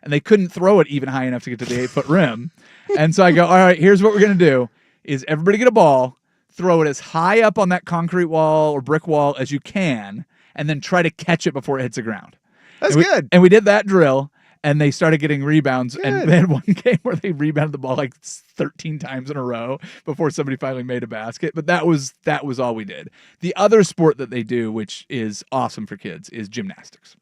And they couldn't throw it even high enough to get to the 8-foot rim. And so I go, all right, here's what we're going to do is everybody get a ball, throw it as high up on that concrete wall or brick wall as you can, and then try to catch it before it hits the ground. That's And we- good. And we did that drill, and they started getting rebounds. Good. And they had one game where they rebounded the ball like 13 times in a row before somebody finally made a basket. But that was all we did. The other sport that they do, which is awesome for kids, is gymnastics.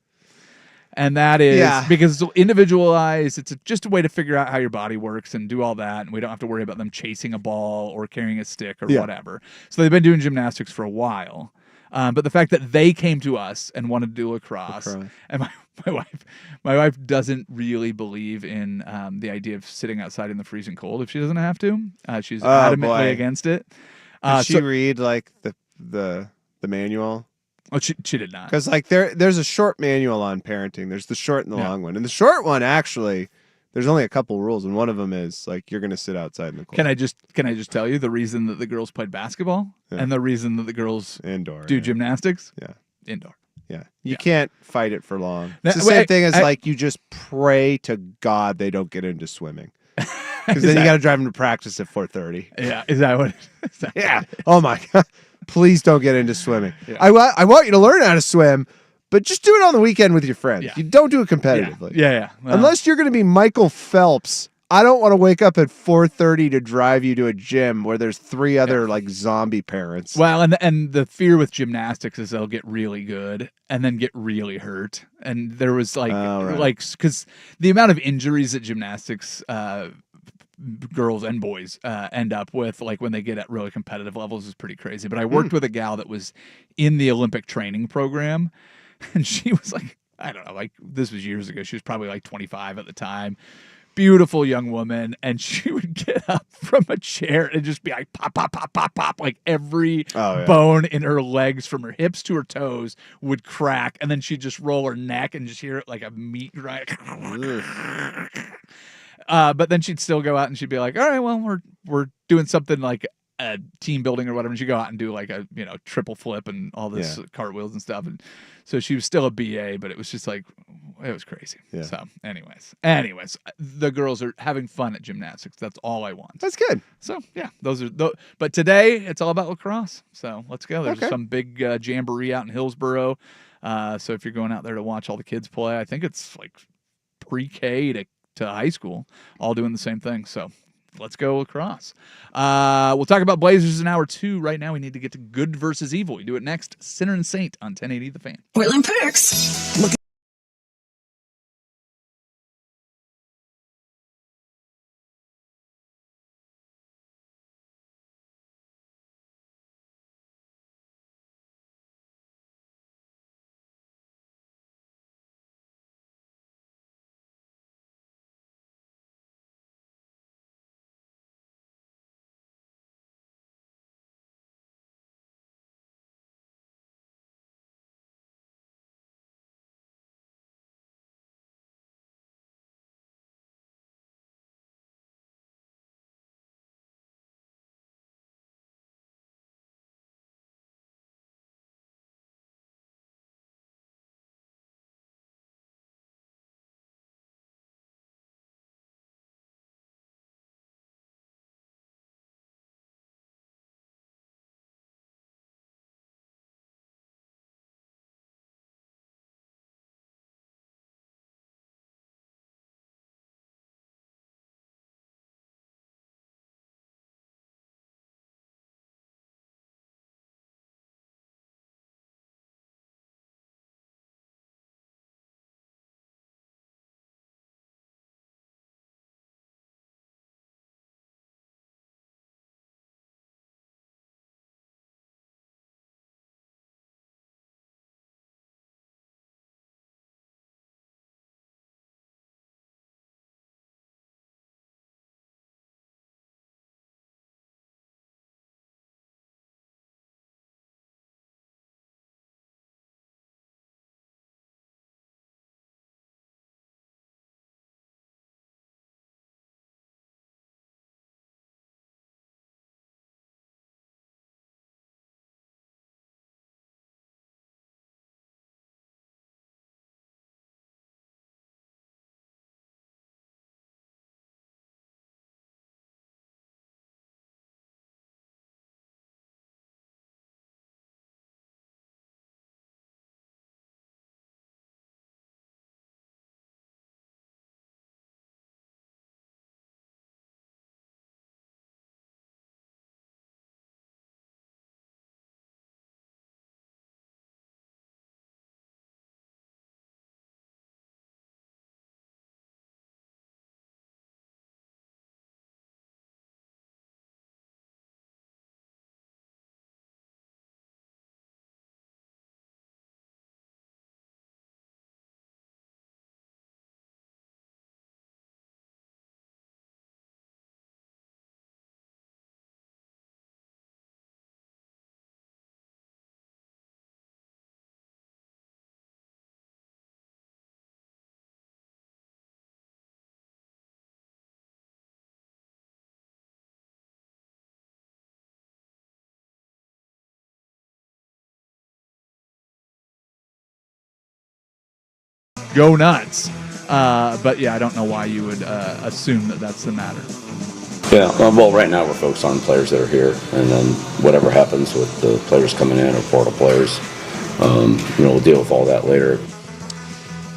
And that is because it's individualized. It's just a way to figure out how your body works and do all that. And we don't have to worry about them chasing a ball or carrying a stick or whatever. So they've been doing gymnastics for a while. But the fact that they came to us and wanted to do lacrosse. And my wife doesn't really believe in the idea of sitting outside in the freezing cold if she doesn't have to. She's adamantly against it. Did she read like the manual? Oh, she did not. Because like there's a short manual on parenting. There's the short and the long one. And the short one actually, there's only a couple rules, and one of them is like you're gonna sit outside in the cold. Can I just tell you the reason that the girls played basketball and the reason that the girls Indoor do gymnastics? Yeah. Indoor. Yeah. You can't fight it for long. Now, It's the same thing as like you just pray to God they don't get into swimming. Because then you got to drive them to practice at 4:30. Yeah, is that what? Yeah. Oh my God. Please don't get into swimming. Yeah. I want you to learn how to swim, but just do it on the weekend with your friends. Yeah. You don't do it competitively. Yeah. Well, Unless you're going to be Michael Phelps. I don't want to wake up at 4:30 to drive you to a gym where there's 3 other like zombie parents. Well, and the fear with gymnastics is they'll get really good and then get really hurt. And there was because the amount of injuries that gymnastics girls and boys end up with, like when they get at really competitive levels, is pretty crazy. But I worked with a gal that was in the Olympic training program, and she was like, I don't know, like this was years ago. She was probably like 25 at the time. Beautiful young woman, and she would get up from a chair and just be like pop, pop, pop, pop, pop, like every bone in her legs from her hips to her toes would crack, and then she'd just roll her neck and just hear it like a meat grind. But then she'd still go out and she'd be like, all right, well, we're doing something like a team building or whatever. And she'd go out and do like a, triple flip and all this cartwheels and stuff. And so she was still a BA, but it was just like, it was crazy. Yeah. So anyways, the girls are having fun at gymnastics. That's all I want. That's good. So yeah, those are but today it's all about lacrosse. So let's go. There's some big jamboree out in Hillsboro. So if you're going out there to watch all the kids play, I think it's like pre-K to high school, all doing the same thing. So let's go lacrosse. We'll talk about Blazers in hour 2. Right now, we need to get to good versus evil. We do it next. Sinner and Saint on 1080 The Fan. Portland Perks. go nuts. But yeah, I don't know why you would assume that that's the matter. Yeah, well, right now we're focused on players that are here, and then whatever happens with the players coming in or portal players, we'll deal with all that later.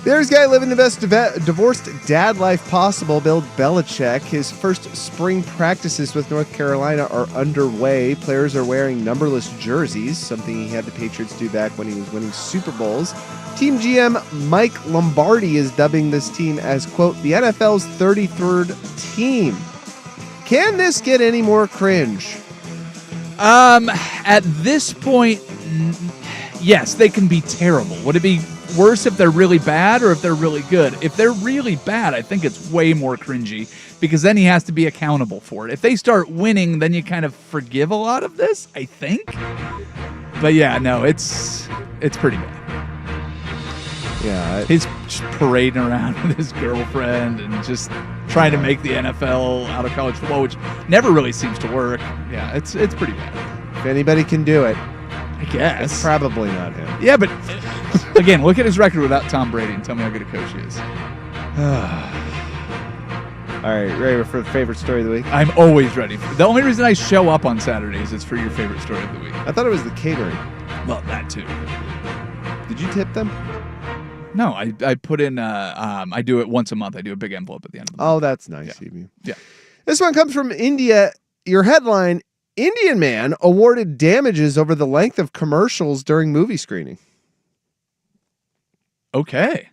There's a guy living the best divorced dad life possible, Bill Belichick. His first spring practices with North Carolina are underway. Players are wearing numberless jerseys, something he had the Patriots do back when he was winning Super Bowls. Team GM Mike Lombardi is dubbing this team as, quote, the NFL's 33rd team. Can this get any more cringe? At this point, yes, they can be terrible. Would it be worse if they're really bad or if they're really good? If they're really bad, I think it's way more cringy because then he has to be accountable for it. If they start winning, then you kind of forgive a lot of this, I think. But yeah, no, it's pretty bad. Yeah, He's just parading around with his girlfriend and just trying to make the NFL out of college football, which never really seems to work. Yeah, it's pretty bad. if anybody can do it, I guess. it's probably not him. Yeah, but again, look at his record without Tom Brady and tell me how good a coach he is. All right, ready for the favorite story of the week? I'm always ready. The only reason I show up on Saturdays is for your favorite story of the week. I thought it was the catering. Well, that too. Did you tip them? No, I put in, I do it once a month. I do a big envelope at the end of the month. Oh, that's nice of you. Yeah. This one comes from India. Your headline, Indian man awarded damages over the length of commercials during movie screening. Okay.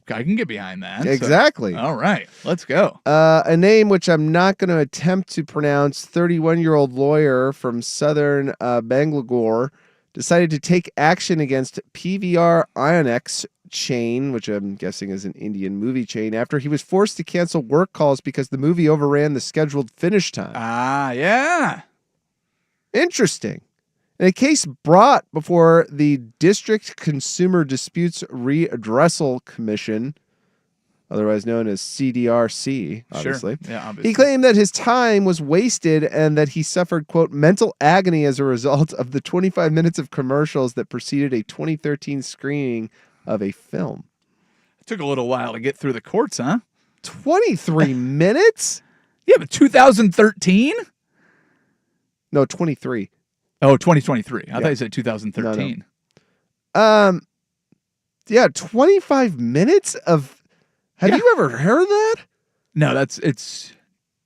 I can get behind that. so- Exactly. All right. Let's go. A name which I'm not going to attempt to pronounce. 31-year-old lawyer from southern Bangalore decided to take action against PVR Ionex chain, which I'm guessing is an Indian movie chain, after he was forced to cancel work calls because the movie overran the scheduled finish time. Ah, yeah. Interesting. In a case brought before the District Consumer Disputes Redressal Commission, otherwise known as CDRC, obviously. Sure. Yeah, obviously. He claimed that his time was wasted and that he suffered, quote, mental agony as a result of the 25 minutes of commercials that preceded a 2013 screening of a film. It took a little while to get through the courts, huh? 23 minutes? Yeah, but 2013? No, 23. Oh, 2023. I Yeah. thought you said 2013. Yeah, 25 minutes of... Have Yeah. you ever heard that? No, it's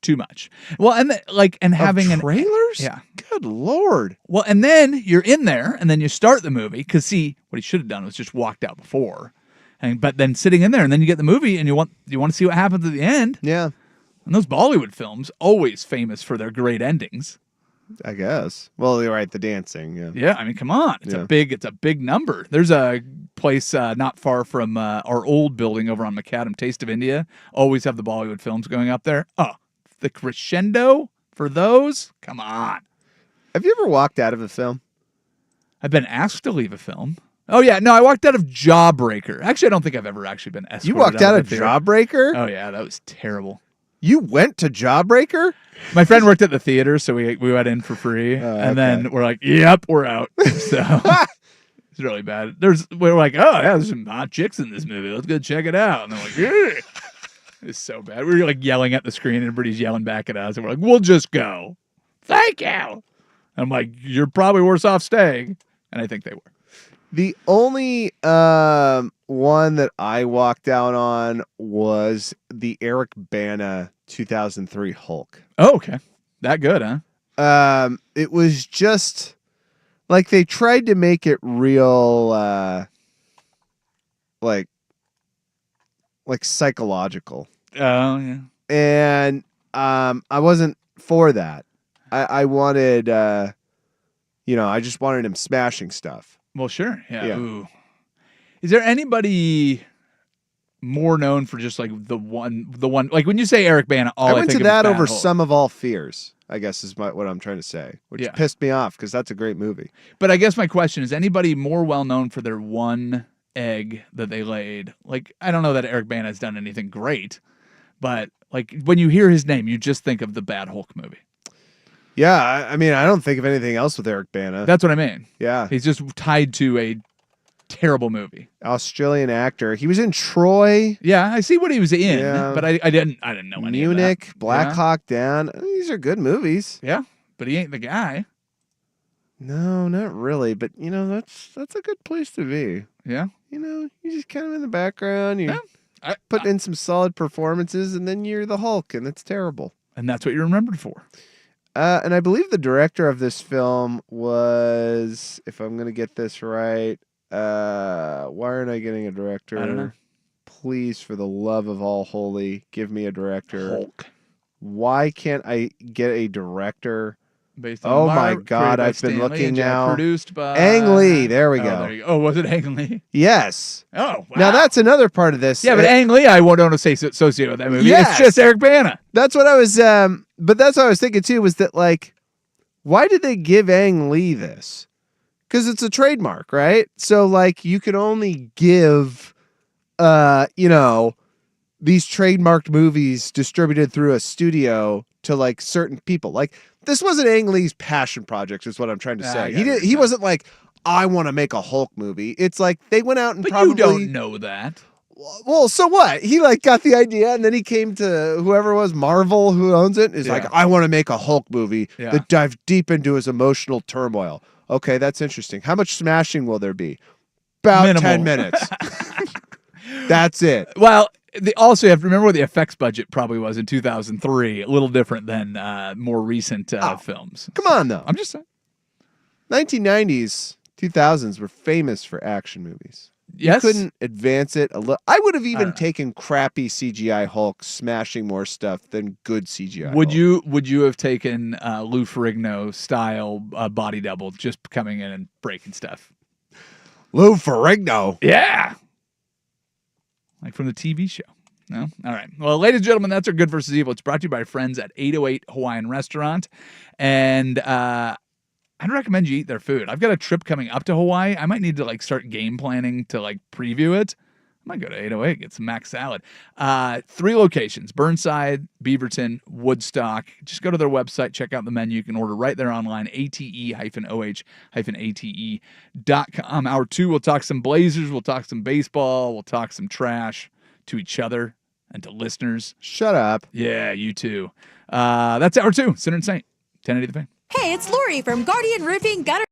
too much. Well, and having Of trailers? Yeah. Good Lord. Well, and then you're in there, and then you start the movie because see what he should have done was just walked out before, but then sitting in there, and then you get the movie, and you want to see what happens at the end. Yeah, And those Bollywood films always famous for their great endings. I guess. Well, you're right. The dancing. Yeah. Yeah, I mean, come on, it's Yeah. a big number. There's a place not far from our old building over on Macadam, Taste of India. Always have the Bollywood films going up there. Oh, the crescendo for those. Come on. Have you ever walked out of a film? I've been asked to leave a film. Oh yeah, no, I walked out of Jawbreaker. Actually, I don't think I've ever actually been escorted. You walked out of the theater. Jawbreaker? Oh yeah, that was terrible. You went to Jawbreaker? My friend worked at the theater, so we went in for free, and then we're like, "Yep, we're out." So it's really bad. We're like, "Oh yeah, there's some hot chicks in this movie. Let's go check it out." And they're like, "Yeah." It's so bad. We were like yelling at the screen, and everybody's yelling back at us, and we're like, "We'll just go." Thank you. I'm like, "You're probably worse off staying," and I think they were. The only one that I walked out on was the Eric Bana 2003 Hulk. Oh, okay. That good, huh? It was just like they tried to make it real, like psychological, Oh, yeah. and I wasn't for that. I wanted, I just wanted him smashing stuff. Well, sure. Yeah. Yeah. Ooh. Is there anybody more known for just like the one like when you say Eric Bana, all I I went think to of is that Bad over Hulk. Some of All Fears, I guess is what I'm trying to say, which Yeah. pissed me off because that's a great movie. But I guess my question is anybody more well known for their one egg that they laid? Like I don't know that Eric Bana has done anything great, but like when you hear his name, you just think of the Bad Hulk movie. Yeah, I mean, I don't think of anything else with Eric Bana. That's what I mean. Yeah. He's just tied to a Terrible movie. Australian actor. He was in Troy, Yeah, I see what he was in, Yeah. but I didn't know any of Munich, that. Black Yeah. Hawk Down. These are good movies. Yeah, but he ain't the guy. No, not really. But that's a good place to be. Yeah. You're just kind of in the background. You're Yeah. putting in some solid performances, and then you're the Hulk, and it's terrible. And that's what you're remembered for. And I believe the director of this film was, if I'm going to get this right, why aren't I getting a director? I don't know. Please, for the love of all holy, give me a director. Hulk. Why can't I get a director? Based on Oh Marvel, my created God, by I've Stan been Lee looking and Jack, now. Produced by Ang Lee, there we go. There you go. Oh, was it Ang Lee? Yes. Oh, wow. Now that's another part of this. Yeah, but Ang Lee, I won't want to say associate with that movie. Yes. It's just Eric Bana. That's what I was. But that's what I was thinking too. Was that like, why did they give Ang Lee this? Because it's a trademark, right? So like, you can only give, these trademarked movies distributed through a studio to like certain people. Like, this wasn't Ang Lee's passion project, is what I'm trying to I say. got it. He wasn't like, I want to make a Hulk movie. It's like they went out and But probably you don't know that. Well, so what? He like got the idea, and then he came to whoever it was, Marvel, who owns it, is like, Yeah. I want to make a Hulk movie Yeah. that dives deep into his emotional turmoil. Okay, that's interesting. How much smashing will there be? About Minimal. 10 minutes. That's it. Well, also you have to remember what the effects budget probably was in 2003. A little different than more recent films. Come on, though. I'm just saying. 1990s, 2000s were famous for action movies. Yes. Couldn't advance it a little. I would have even know. taken crappy CGI Hulk smashing more stuff than good CGI. Would Hulk. would you have taken Lou Ferrigno style body double just coming in and breaking stuff? Lou Ferrigno? Yeah. Like from the TV show. No? All right. Well, ladies and gentlemen, that's our Good versus Evil. It's brought to you by our friends at 808 Hawaiian Restaurant. And I'd recommend you eat their food. I've got a trip coming up to Hawaii. I might need to like start game planning to like preview it. I might go to 808, get some mac salad. 3 locations, Burnside, Beaverton, Woodstock. Just go to their website, check out the menu. You can order right there online, ate-oh-ate.com. Hour 2, we'll talk some Blazers, we'll talk some baseball, we'll talk some trash to each other and to listeners. Shut up. Yeah, you too. That's Hour 2, Sinner and Saint, 1080 The Fan. Hey, it's Lori from Guardian Roofing Gutter.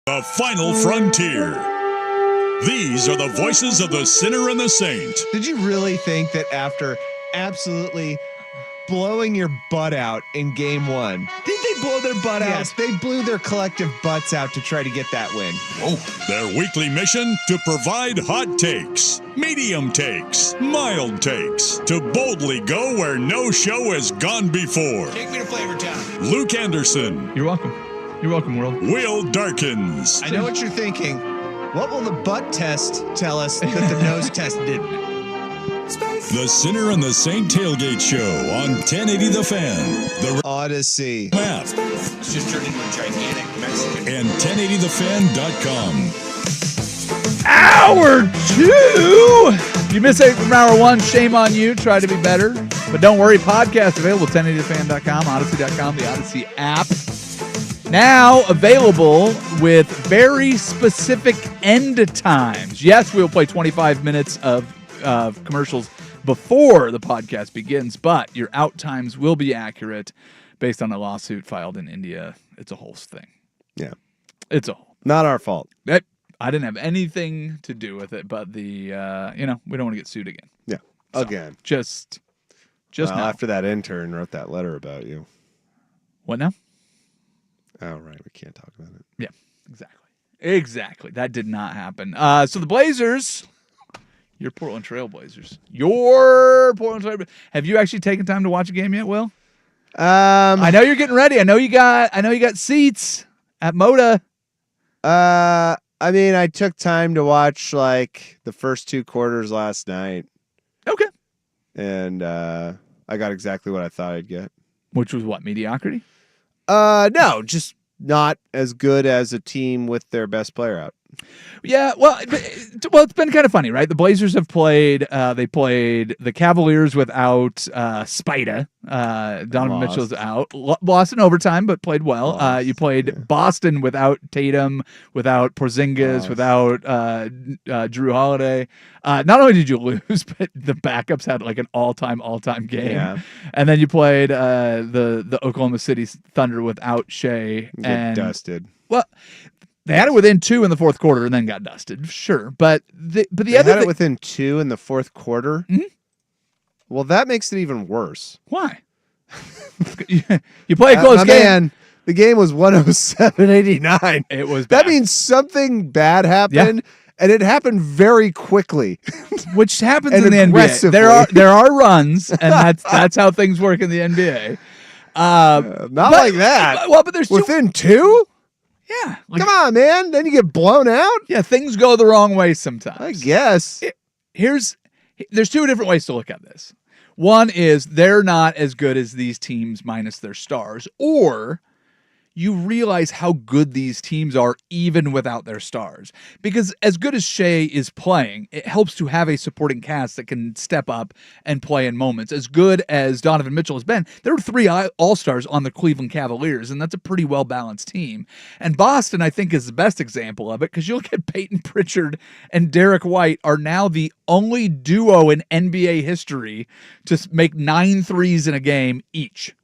The Final Frontier. These are the voices of the sinner and the saint. Did you really think that after absolutely blowing your butt out in game one, did they blow their butt out? Yes, they blew their collective butts out to try to get that win. Their weekly mission to provide hot takes, medium takes, mild takes, to boldly go where no show has gone before. Take me to Flavor Town. Luke Anderson. You're welcome. You're welcome, world. Will Darkins. I know what you're thinking. What will the butt test tell us that the nose test didn't? The Sinner and the Saint Tailgate Show on 1080 The Fan, the Odyssey map, It's just turned into a gigantic Mexican. and 1080thefan.com. Hour 2. If you miss anything from hour 1, shame on you. Try to be better. But don't worry, podcast available at 1080thefan.com, odyssey.com, the Odyssey app. Now available with very specific end times. Yes, we'll play 25 minutes of commercials before the podcast begins, but your out times will be accurate based on a lawsuit filed in India. It's a whole thing. Yeah. It's a whole. Not our fault. I didn't have anything to do with it, but we don't want to get sued again. Yeah. So, Again. Just Well, now. after that intern wrote that letter about you. What now? Oh, right. We can't talk about it. Yeah, exactly. That did not happen. So the Blazers, your Portland Trailblazers, have you actually taken time to watch a game yet, Will? I know you're getting ready. I know you got seats at Moda. I mean, I took time to watch like the first 2 quarters last night, Okay. and I got exactly what I thought I'd get. Which was what, mediocrity? No, just not as good as a team with their best player out. Yeah, well, it's been kind of funny, right? The Blazers have played. They played the Cavaliers without Spida. Donovan Lost. Mitchell's out. Lost in overtime, but played well. Lost, You played Boston without Tatum, without Porzingis, Lost. without Drew Holiday. Not only did you lose, but the backups had like an all-time game. Yeah. And then you played the Oklahoma City Thunder without Shea Get and dusted. well. They had it within 2 in the fourth quarter and then got dusted. Sure, but the They other had it thing, within 2 in the fourth quarter. Mhm. Well, that makes it even worse. why? you play a close My game. man, the game was 107-89. It was That bad. means something bad happened, and it happened very quickly. Which happens and in the NBA. aggressively. There are runs, and that's how things work in the NBA. Not like that. But there's two. Within 2? Yeah, like, Come on, man. Then you get blown out? yeah, things go the wrong way sometimes. I guess. There's 2 different ways to look at this. One is they're not as good as these teams minus their stars, or you realize how good these teams are even without their stars. Because as good as Shea is playing, it helps to have a supporting cast that can step up and play in moments. As good as Donovan Mitchell has been, there are 3 All-Stars on the Cleveland Cavaliers, and that's a pretty well-balanced team. And Boston, I think, is the best example of it, because you look at Peyton Pritchard and Derek White are now the only duo in NBA history to make 9 threes in a game each.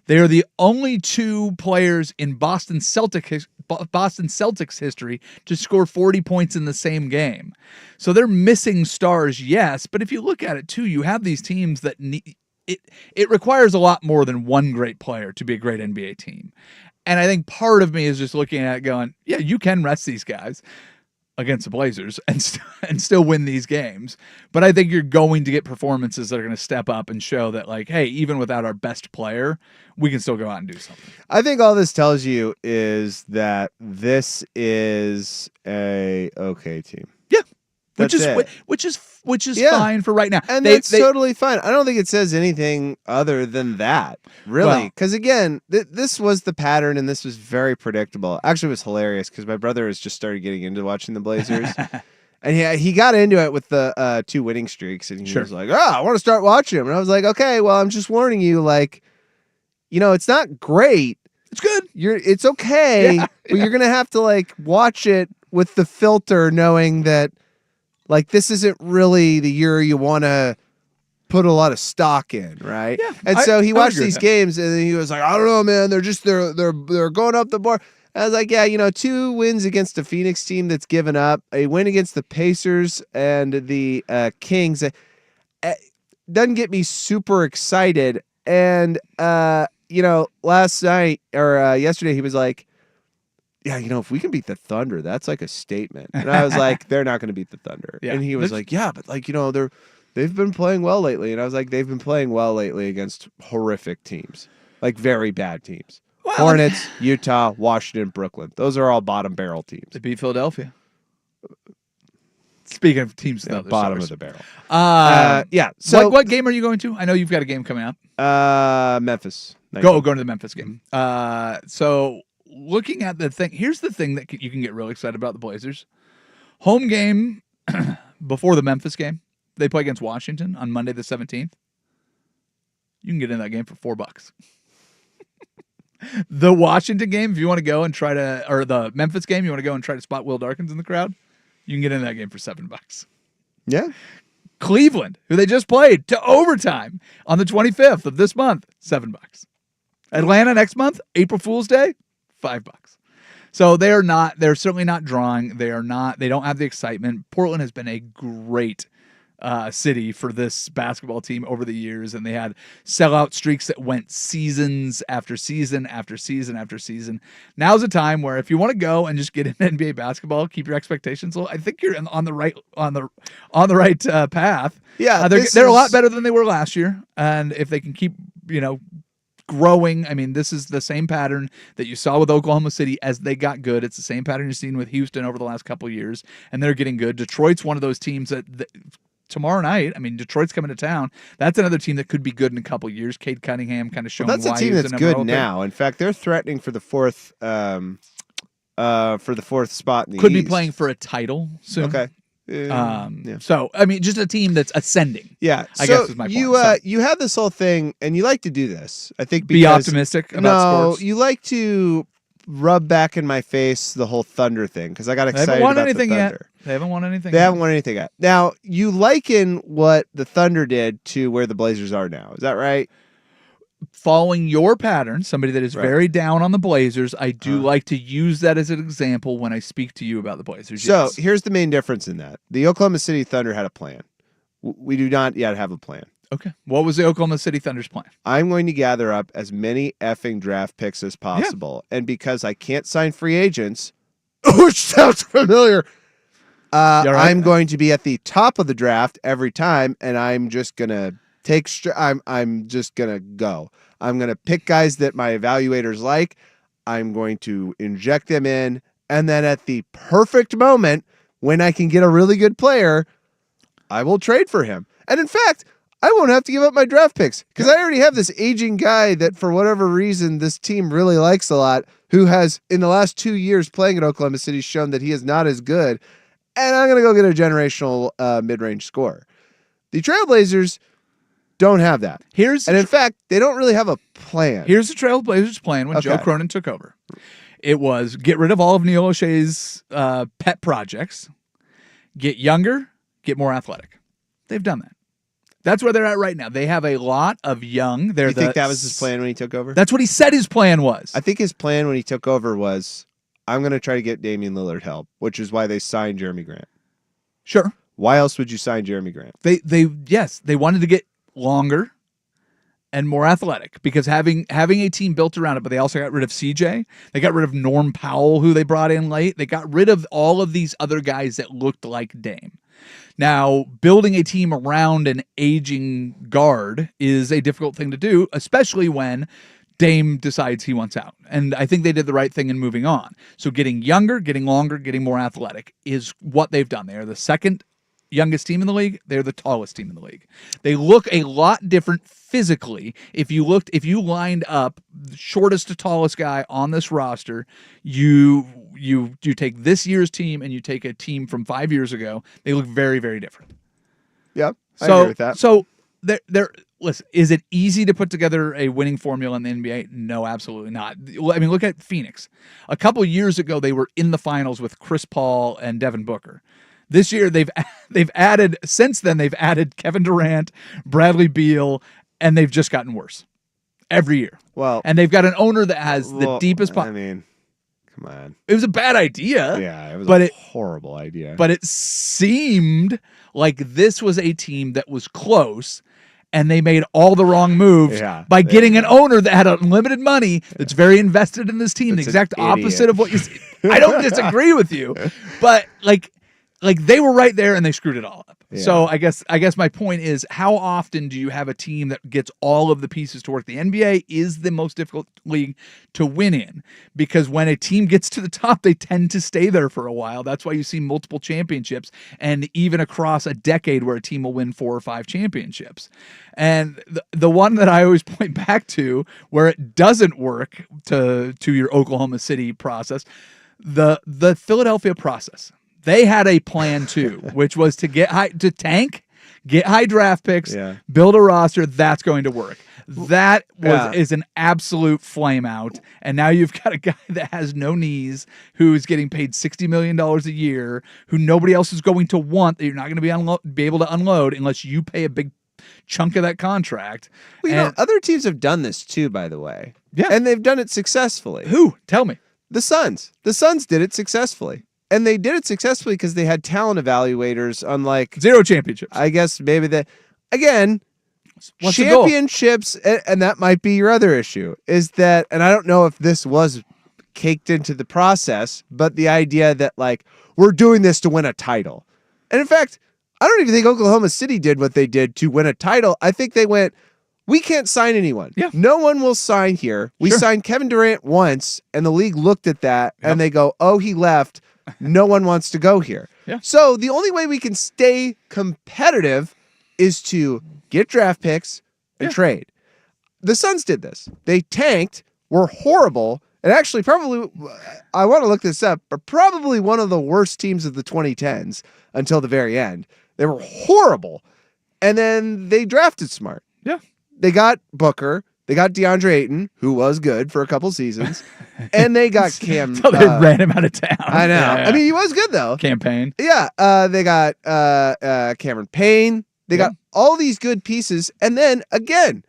They are the only 2 players in Boston Celtics history to score 40 points in the same game. So they're missing stars, yes, but if you look at it too, you have these teams that it requires a lot more than one great player to be a great NBA team. And I think part of me is just looking at it going, yeah, you can rest these guys against the Blazers and still win these games. But I think you're going to get performances that are going to step up and show that, like, hey, even without our best player, we can still go out and do something. I think all this tells you is that this is a okay team. Yeah. That's it. Which is Yeah. fine for right now. And that's totally fine. I don't think it says anything other than that, really. Well- Because, again, this was the pattern, and this was very predictable. Actually, it was hilarious because my brother has just started getting into watching the Blazers. And he got into it with the 2 winning streaks, and he Sure. was like, I want to start watching them. And I was like, okay, well, I'm just warning you, like, it's not great. It's good. It's okay, Yeah, but you're going to have to, like, watch it with the filter knowing that, like, this isn't really the year you want to put a lot of stock in, right? Yeah, And I so he would watched agree with these that. games, and he was like, I don't know, man. They're just they're going up the board. I was like, yeah, 2 wins against a Phoenix team that's given up, a win against the Pacers and the Kings. Doesn't get me super excited. And, last night or yesterday, he was like, yeah, if we can beat the Thunder, that's like a statement. And I was like, they're not going to beat the Thunder. Yeah. And he was like, yeah, but they've been playing well lately. And I was like, they've been playing well lately against horrific teams, like very bad teams. Well, Hornets, Utah, Washington, Brooklyn. Those are all bottom barrel teams. They beat Philadelphia. Speaking of teams, Yeah, without bottom stars. of the barrel. Yeah. So What game are you going to? I know you've got a game coming up. Memphis. Going to the Memphis game. So looking at the thing, here's the thing that you can get really excited about the Blazers. Home game before the Memphis game. They play against Washington on Monday the 17th. You can get in that game for $4. The Washington game, if you want to go and try to, or the Memphis game, you want to go and try to spot Will Darkins in the crowd, you can get in that game for $7. Yeah. Cleveland, who they just played to overtime on the 25th of this month, $7. Atlanta next month, April Fool's Day, $5. So they're certainly not drawing. They don't have the excitement. Portland has been a great city for this basketball team over the years, and they had sellout streaks that went seasons after season after season after season. Now's a time where if you want to go and just get into NBA basketball, keep your expectations low. I think you're on the right path. Yeah, they're a lot better than they were last year, and if they can keep growing. I mean, this is the same pattern that you saw with Oklahoma City as they got good. It's the same pattern you've seen with Houston over the last couple of years, and they're getting good. Detroit's one of those teams that tomorrow night, I mean, Detroit's coming to town. That's another team that could be good in a couple of years. Cade Cunningham kind of showing that's why a team he's that's an good irrelevant. now. In fact, they're threatening for the fourth spot in the Could be East. playing for a title soon. Okay. So, I mean, just a team that's ascending. Yeah, I guess is my point. You have this whole thing, and you like to do this. I think Be because, optimistic about sports. you like to rub back in my face the whole Thunder thing because I got They excited haven't won about anything the yet. Thunder. They haven't won anything. They yet. haven't won anything yet. Now, you liken what the Thunder did to where the Blazers are now. Is that right? Following your pattern, somebody that is Right. very down on the Blazers, I do like to use that as an example when I speak to you about the Blazers. So yes. here's the main difference in that. The Oklahoma City Thunder had a plan. We do not yet have a plan. Okay. What was the Oklahoma City Thunder's plan? I'm going to gather up as many effing draft picks as possible. And because I can't sign free agents, which sounds familiar, I'm going to be at the top of the draft every time, and I'm just going to I'm just going to go. I'm going to pick guys that my evaluators like. I'm going to inject them in, and then at the perfect moment when I can get a really good player, I will trade for him. And in fact, I won't have to give up my draft picks because I already have this aging guy that for whatever reason this team really likes a lot, who has in the last 2 years playing at Oklahoma City shown that he is not as good. And I'm going to go get a generational mid-range scorer. The Trailblazers don't have that. And in fact, they don't really have a plan. Here's the Trailblazers plan when Joe Okay. Cronin took over. It was get rid of all of Neil O'Shea's pet projects, get younger, get more athletic. They've done that. That's where they're at right now. They have a lot of young. You think that was his plan when he took over? That's what he said his plan was. I think his plan when he took over was, I'm going to try to get Damian Lillard help, which is why they signed Jeremy Grant. Sure. Why else would you sign Jeremy Grant? They wanted to get longer and more athletic because having a team built around it, but they also got rid of CJ. They got rid of Norm Powell, who they brought in late. They got rid of all of these other guys that looked like Dame. Now, building a team around an aging guard is a difficult thing to do, especially when Dame decides he wants out. And I think they did the right thing in moving on. So getting younger, getting longer, getting more athletic is what they've done. They are the second youngest team in the league. They're the tallest team in the league. They look a lot different physically. If you lined up the shortest to tallest guy on this roster, you take this year's team and you take a team from 5 years ago, they look very, very different. Yep. I agree with that. So listen, is it easy to put together a winning formula in the NBA? No, absolutely not. I mean, look at Phoenix. A couple of years ago, they were in the finals with Chris Paul and Devin Booker. This year, they've added Kevin Durant, Bradley Beal, and they've just gotten worse every year. Well, and they've got an owner that has the deepest. I mean, Come on. It was a bad idea. Yeah, it was but a it horrible idea. but it seemed like this was a team that was close, and they made all the wrong moves by getting an owner that had unlimited money that's very invested in this team. That's the exact an opposite idiot. of what you see. I don't disagree with you, but like they were right there and they screwed it all up. Yeah. So I guess my point is, how often do you have a team that gets all of the pieces to work? The NBA is the most difficult league to win in, because when a team gets to the top, they tend to stay there for a while. That's why you see multiple championships, and even across a decade where a team will win 4 or 5 championships. And the one that I always point back to where it doesn't work to your Oklahoma City process, the Philadelphia process. They had a plan too, which was to get high draft picks, build a roster that's going to work. That is an absolute flame out. And now you've got a guy that has no knees, who's getting paid $60 million a year, who nobody else is going to want, that you're not going to be able to unload unless you pay a big chunk of that contract. Well, you know, other teams have done this too, by the way. Yeah. And they've done it successfully. Who? Tell me. The Suns. The Suns did it successfully. And they did it successfully because they had talent evaluators, unlike 0 championships. I guess maybe again, What's the goal? championships, and that might be your other issue, is that, and I don't know if this was caked into the process, but the idea that like, we're doing this to win a title. And in fact, I don't even think Oklahoma City did what they did to win a title. I think they went, we can't sign anyone. Yeah. No one will sign here. We signed Kevin Durant once, and the league looked at that, and they go, oh, he left. No one wants to go here. Yeah. So the only way we can stay competitive is to get draft picks and trade. The Suns did this. They tanked, were horrible, and actually probably, I want to look this up, but probably one of the worst teams of the 2010s until the very end. They were horrible. And then they drafted smart. Yeah. They got Booker. They got DeAndre Ayton, who was good for a couple seasons. And they got Cam. So they ran him out of town. I know. Yeah. I mean, he was good, though. Campaign. Yeah. They got Cameron Payne. They got all these good pieces. And then, again,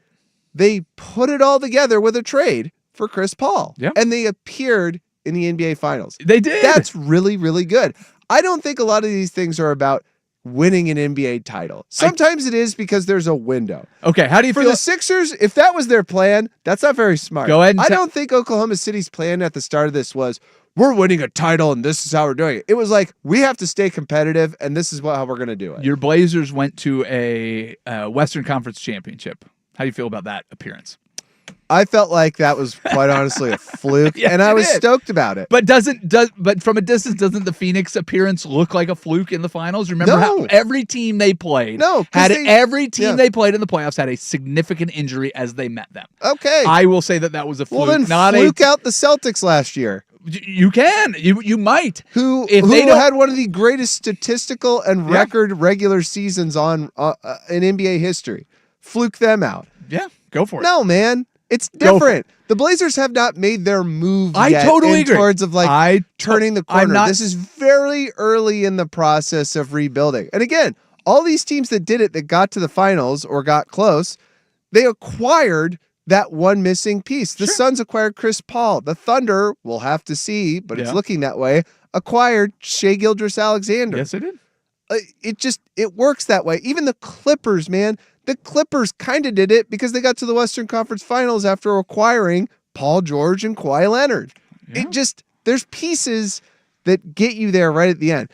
they put it all together with a trade for Chris Paul. Yeah. And they appeared in the NBA Finals. They did. That's really, really good. I don't think a lot of these things are about winning an NBA title. Sometimes it is because there's a window. Okay, how do you For feel? the Sixers, if that was their plan, that's not very smart. Go ahead and I don't think Oklahoma City's plan at the start of this was, we're winning a title and this is how we're doing it. It was like, we have to stay competitive and this is how we're going to do it. Your Blazers went to a Western Conference championship. How do you feel about that appearance? I felt like that was quite honestly a fluke, Yes, and I it was did. stoked about it. But but from a distance, doesn't the Phoenix appearance look like a fluke in the finals? Remember No. how every team they played every team they played in the playoffs had a significant injury as they met them. Okay. I will say that was a fluke. Well, then not fluke out the Celtics last year. You can. You might. Who If they don't- had one of the greatest statistical and record regular seasons in NBA history. Fluke them out. Yeah, go for it. No, man. It's Go for different. The Blazers have not made their move I yet totally agree. towards of like turning the I'm corner. not- This is very early in the process of rebuilding. And again, all these teams that did it, that got to the finals or got close, they acquired that one missing piece. The Suns acquired Chris Paul. The Thunder, we'll have to see, but it's looking that way, acquired Shai Gilgeous-Alexander. Yes, they did. It works that way. Even the Clippers, man. The Clippers kind of did it because they got to the Western Conference Finals after acquiring Paul George and Kawhi Leonard. Yeah. There's pieces that get you there right at the end.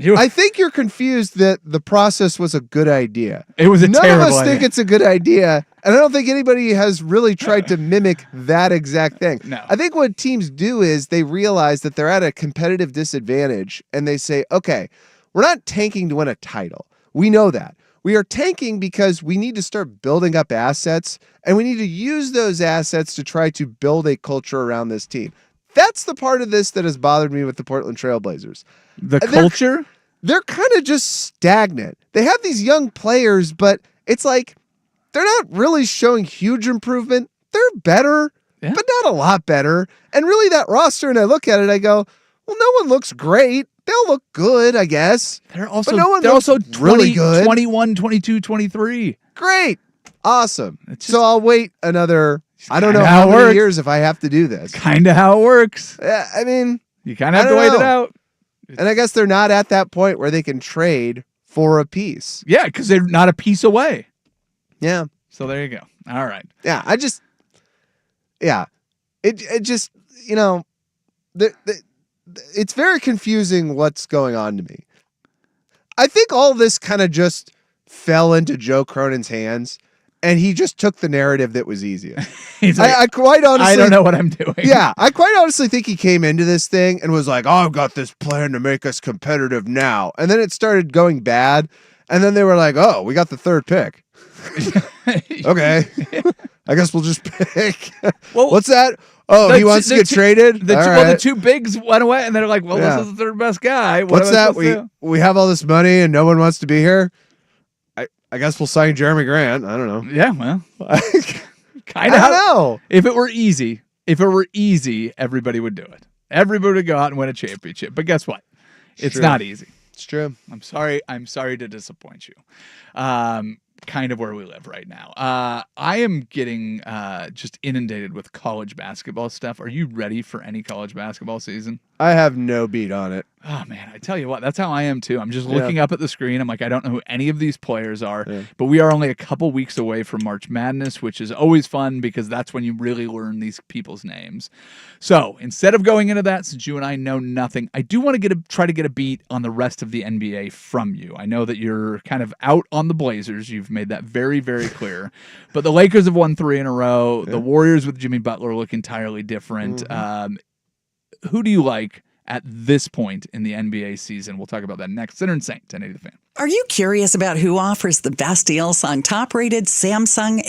You- I think you're confused that the process was a good idea. It was a None terrible of us think idea. it's a good idea, and I don't think anybody has really tried to mimic that exact thing. No. I think what teams do is they realize that they're at a competitive disadvantage, and they say, okay, we're not tanking to win a title. We know that. We are tanking because we need to start building up assets, and we need to use those assets to try to build a culture around this team. That's the part of this that has bothered me with the Portland Trail Blazers. The culture? They're kind of just stagnant. They have these young players, but it's like they're not really showing huge improvement. They're better, but not a lot better. And really that roster, and I look at it, I go, well, no one looks great. They'll look good, I guess. They're also, but no one they're looks also 20, really good. 21, 22, 23. Great. Awesome. It's just- So I'll wait another I don't know Kinda how how it many works. years if I have to do this. Kind of how it works. I mean, You kind of have I to don't wait it know. out. and I guess they're not at that point where they can trade for a piece. Yeah, because they're not a piece away. Yeah. So there you go. All right. Yeah. It just, it's very confusing what's going on to me. I think all this kind of just fell into Joe Cronin's hands, and he just took the narrative that was easiest. He's like, I quite honestly, I don't know what I'm doing. Yeah, I quite honestly think he came into this thing and was like, "Oh, I've got this plan to make us competitive now," and then it started going bad, and then they were like, "Oh, we got the third pick." Okay, I guess we'll just pick. Well, What's that? Oh, the he wants two- to get the two- traded. The All two, right. well, the two bigs went away, and they're like, "Well, Yeah. this is the third best guy." What What's am I that? supposed to do? We have all this money and no one wants to be here. I guess we'll sign Jeremy Grant. I don't know. Yeah, well, I kind of. don't know. If it were easy, everybody would do it. Everybody would go out and win a championship. But guess what? It's true. not easy. It's true. I'm sorry to disappoint you. Kind of where we live right now. I am getting just inundated with college basketball stuff. Are you ready for any college basketball season? I have no beat on it. Oh man, I tell you what, that's how I am too. I'm just looking up at the screen. I'm like, I don't know who any of these players are, but we are only a couple weeks away from March Madness, which is always fun because that's when you really learn these people's names. So instead of going into that, since you and I know nothing, I do want to try to get a beat on the rest of the NBA from you. I know that you're kind of out on the Blazers. You've made that very, very clear. But the Lakers have won 3 in a row. The Warriors with Jimmy Butler look entirely different. Who do you like at this point in the NBA season? We'll talk about that next. Sinner and Saint, 1080 The Fan. Are you curious about who offers the best deals on top-rated Samsung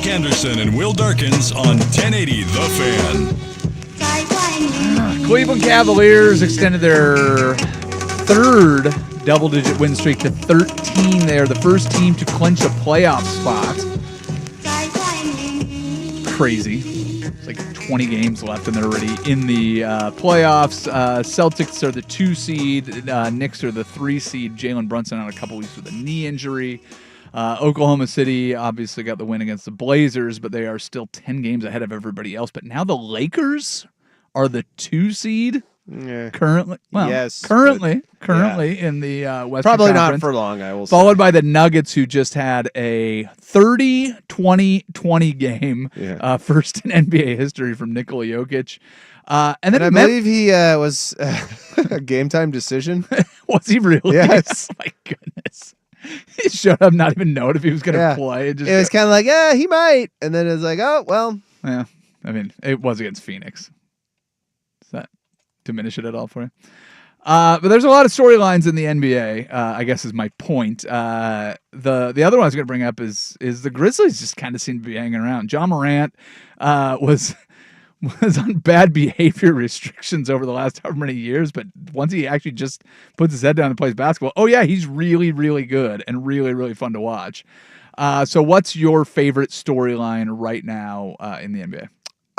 Anderson and Will Darkins on 1080 The Fan. Cleveland Cavaliers extended their third double-digit win streak to 13. They are the first team to clinch a playoff spot. Crazy. It's like 20 games left, and they're already in the playoffs. Celtics are the 2 seed. Knicks are the 3 seed. Jalen Brunson on a couple weeks with a knee injury. Oklahoma City obviously got the win against the Blazers, but they are still 10 games ahead of everybody else. But now the Lakers are the 2 seed currently. Well, yes, currently in the Western Probably Conference, not for long, I will say. followed by the Nuggets, who just had a 30-20-20 game, first in NBA history from Nikola Jokic. And then I believe he was a game time decision. Was he really? Yes. Oh my goodness. He showed up not even knowing if he was going to play. It was kind of like, he might. And then it's like, oh, well. Yeah. I mean, it was against Phoenix. Does that diminish it at all for you? But there's a lot of storylines in the NBA, I guess is my point. The other one I was going to bring up is the Grizzlies just kind of seem to be hanging around. John Morant was on bad behavior restrictions over the last however many years, but once he actually just puts his head down and plays basketball, he's really, really good and really, really fun to watch. So what's your favorite storyline right now in the NBA?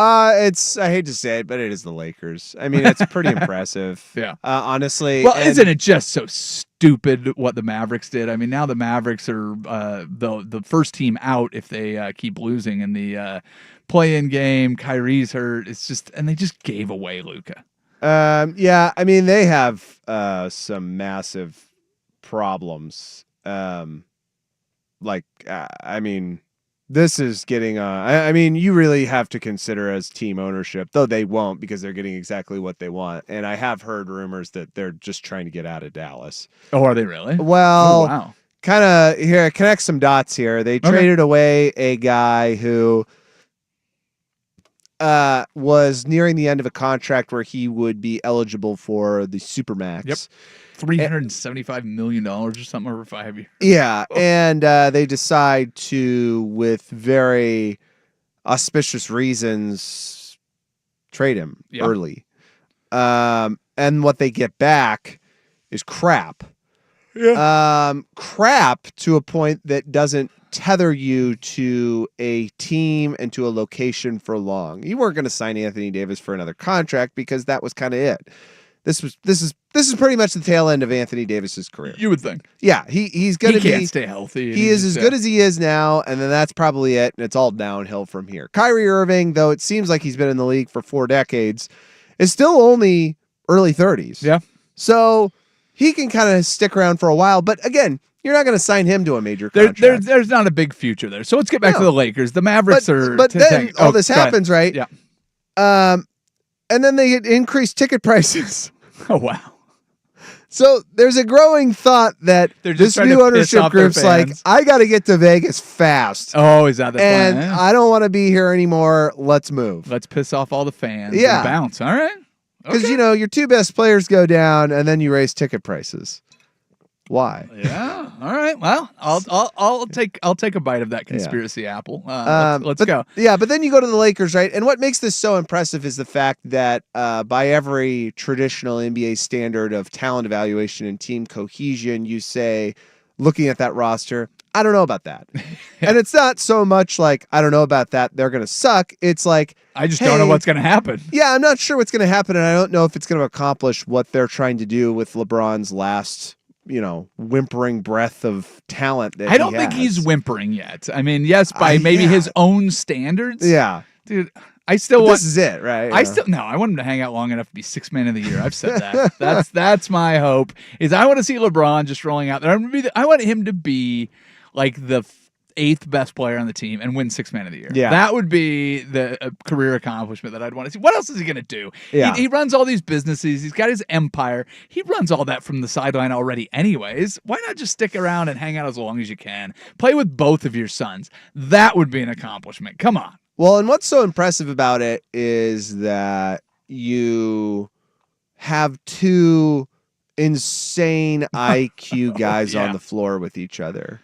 I hate to say it, but it is the Lakers. I mean, it's pretty impressive. Yeah. Honestly. Well, isn't it just so stupid what the Mavericks did? I mean, now the Mavericks are the first team out if they keep losing in the play-in game. Kyrie's hurt. It's just, and they just gave away Luka. Yeah, I mean, they have some massive problems. This is getting I mean, you really have to consider as team ownership, though they won't because they're getting exactly what they want. And I have heard rumors that they're just trying to get out of Dallas. Oh, are they really? Well, wow. Kind of here, connect some dots here. They traded away a guy who was nearing the end of a contract where he would be eligible for the Supermax. Yep. $375 million or something over 5 years. Yeah, and they decide to, with very auspicious reasons, trade him early. And what they get back is crap. Yeah. Crap to a point that doesn't tether you to a team and to a location for long. You weren't going to sign Anthony Davis for another contract because that was kind of it. This is pretty much the tail end of Anthony Davis's career. You would think. Yeah, he's going to be. He can't stay healthy. He is as good as he is now, and then that's probably it, and it's all downhill from here. Kyrie Irving, though it seems like he's been in the league for 4 decades, is still only early 30s. Yeah. So he can kind of stick around for a while, but again, you're not going to sign him to a major contract. There's not a big future there. So let's get back to the Lakers. The Mavericks are. But then all this happens, right? Yeah. And then they increase ticket prices. Oh, wow. So there's a growing thought that this new ownership group's like, I got to get to Vegas fast. Oh, is that the plan? And I don't want to be here anymore. Let's move. Let's piss off all the fans and bounce. All right. Because, your 2 best players go down and then you raise ticket prices. Why? Yeah. All right. Well, I'll take a bite of that conspiracy apple. Let's go. Yeah, but then you go to the Lakers, right? And what makes this so impressive is the fact that by every traditional NBA standard of talent evaluation and team cohesion, you say, looking at that roster, I don't know about that. And it's not so much like, I don't know about that, they're going to suck. It's like, I just don't know what's going to happen. Yeah, I'm not sure what's going to happen, and I don't know if it's going to accomplish what they're trying to do with LeBron's last whimpering breath of talent that I don't think he's whimpering yet. I mean, yes, by maybe his own standards. Yeah. Dude, I still want. This is it, right? I want him to hang out long enough to be 6th man of the year. I've said that. That's my hope. Is I want to see LeBron just rolling out there. I want him to be like the 8th best player on the team and win 6th man of the year. Yeah. That would be the career accomplishment that I'd want to see. What else is he going to do? Yeah. He runs all these businesses. He's got his empire. He runs all that from the sideline already anyways. Why not just stick around and hang out as long as you can? Play with both of your sons. That would be an accomplishment. Come on. Well, and what's so impressive about it is that you have 2 insane IQ guys on the floor with each other.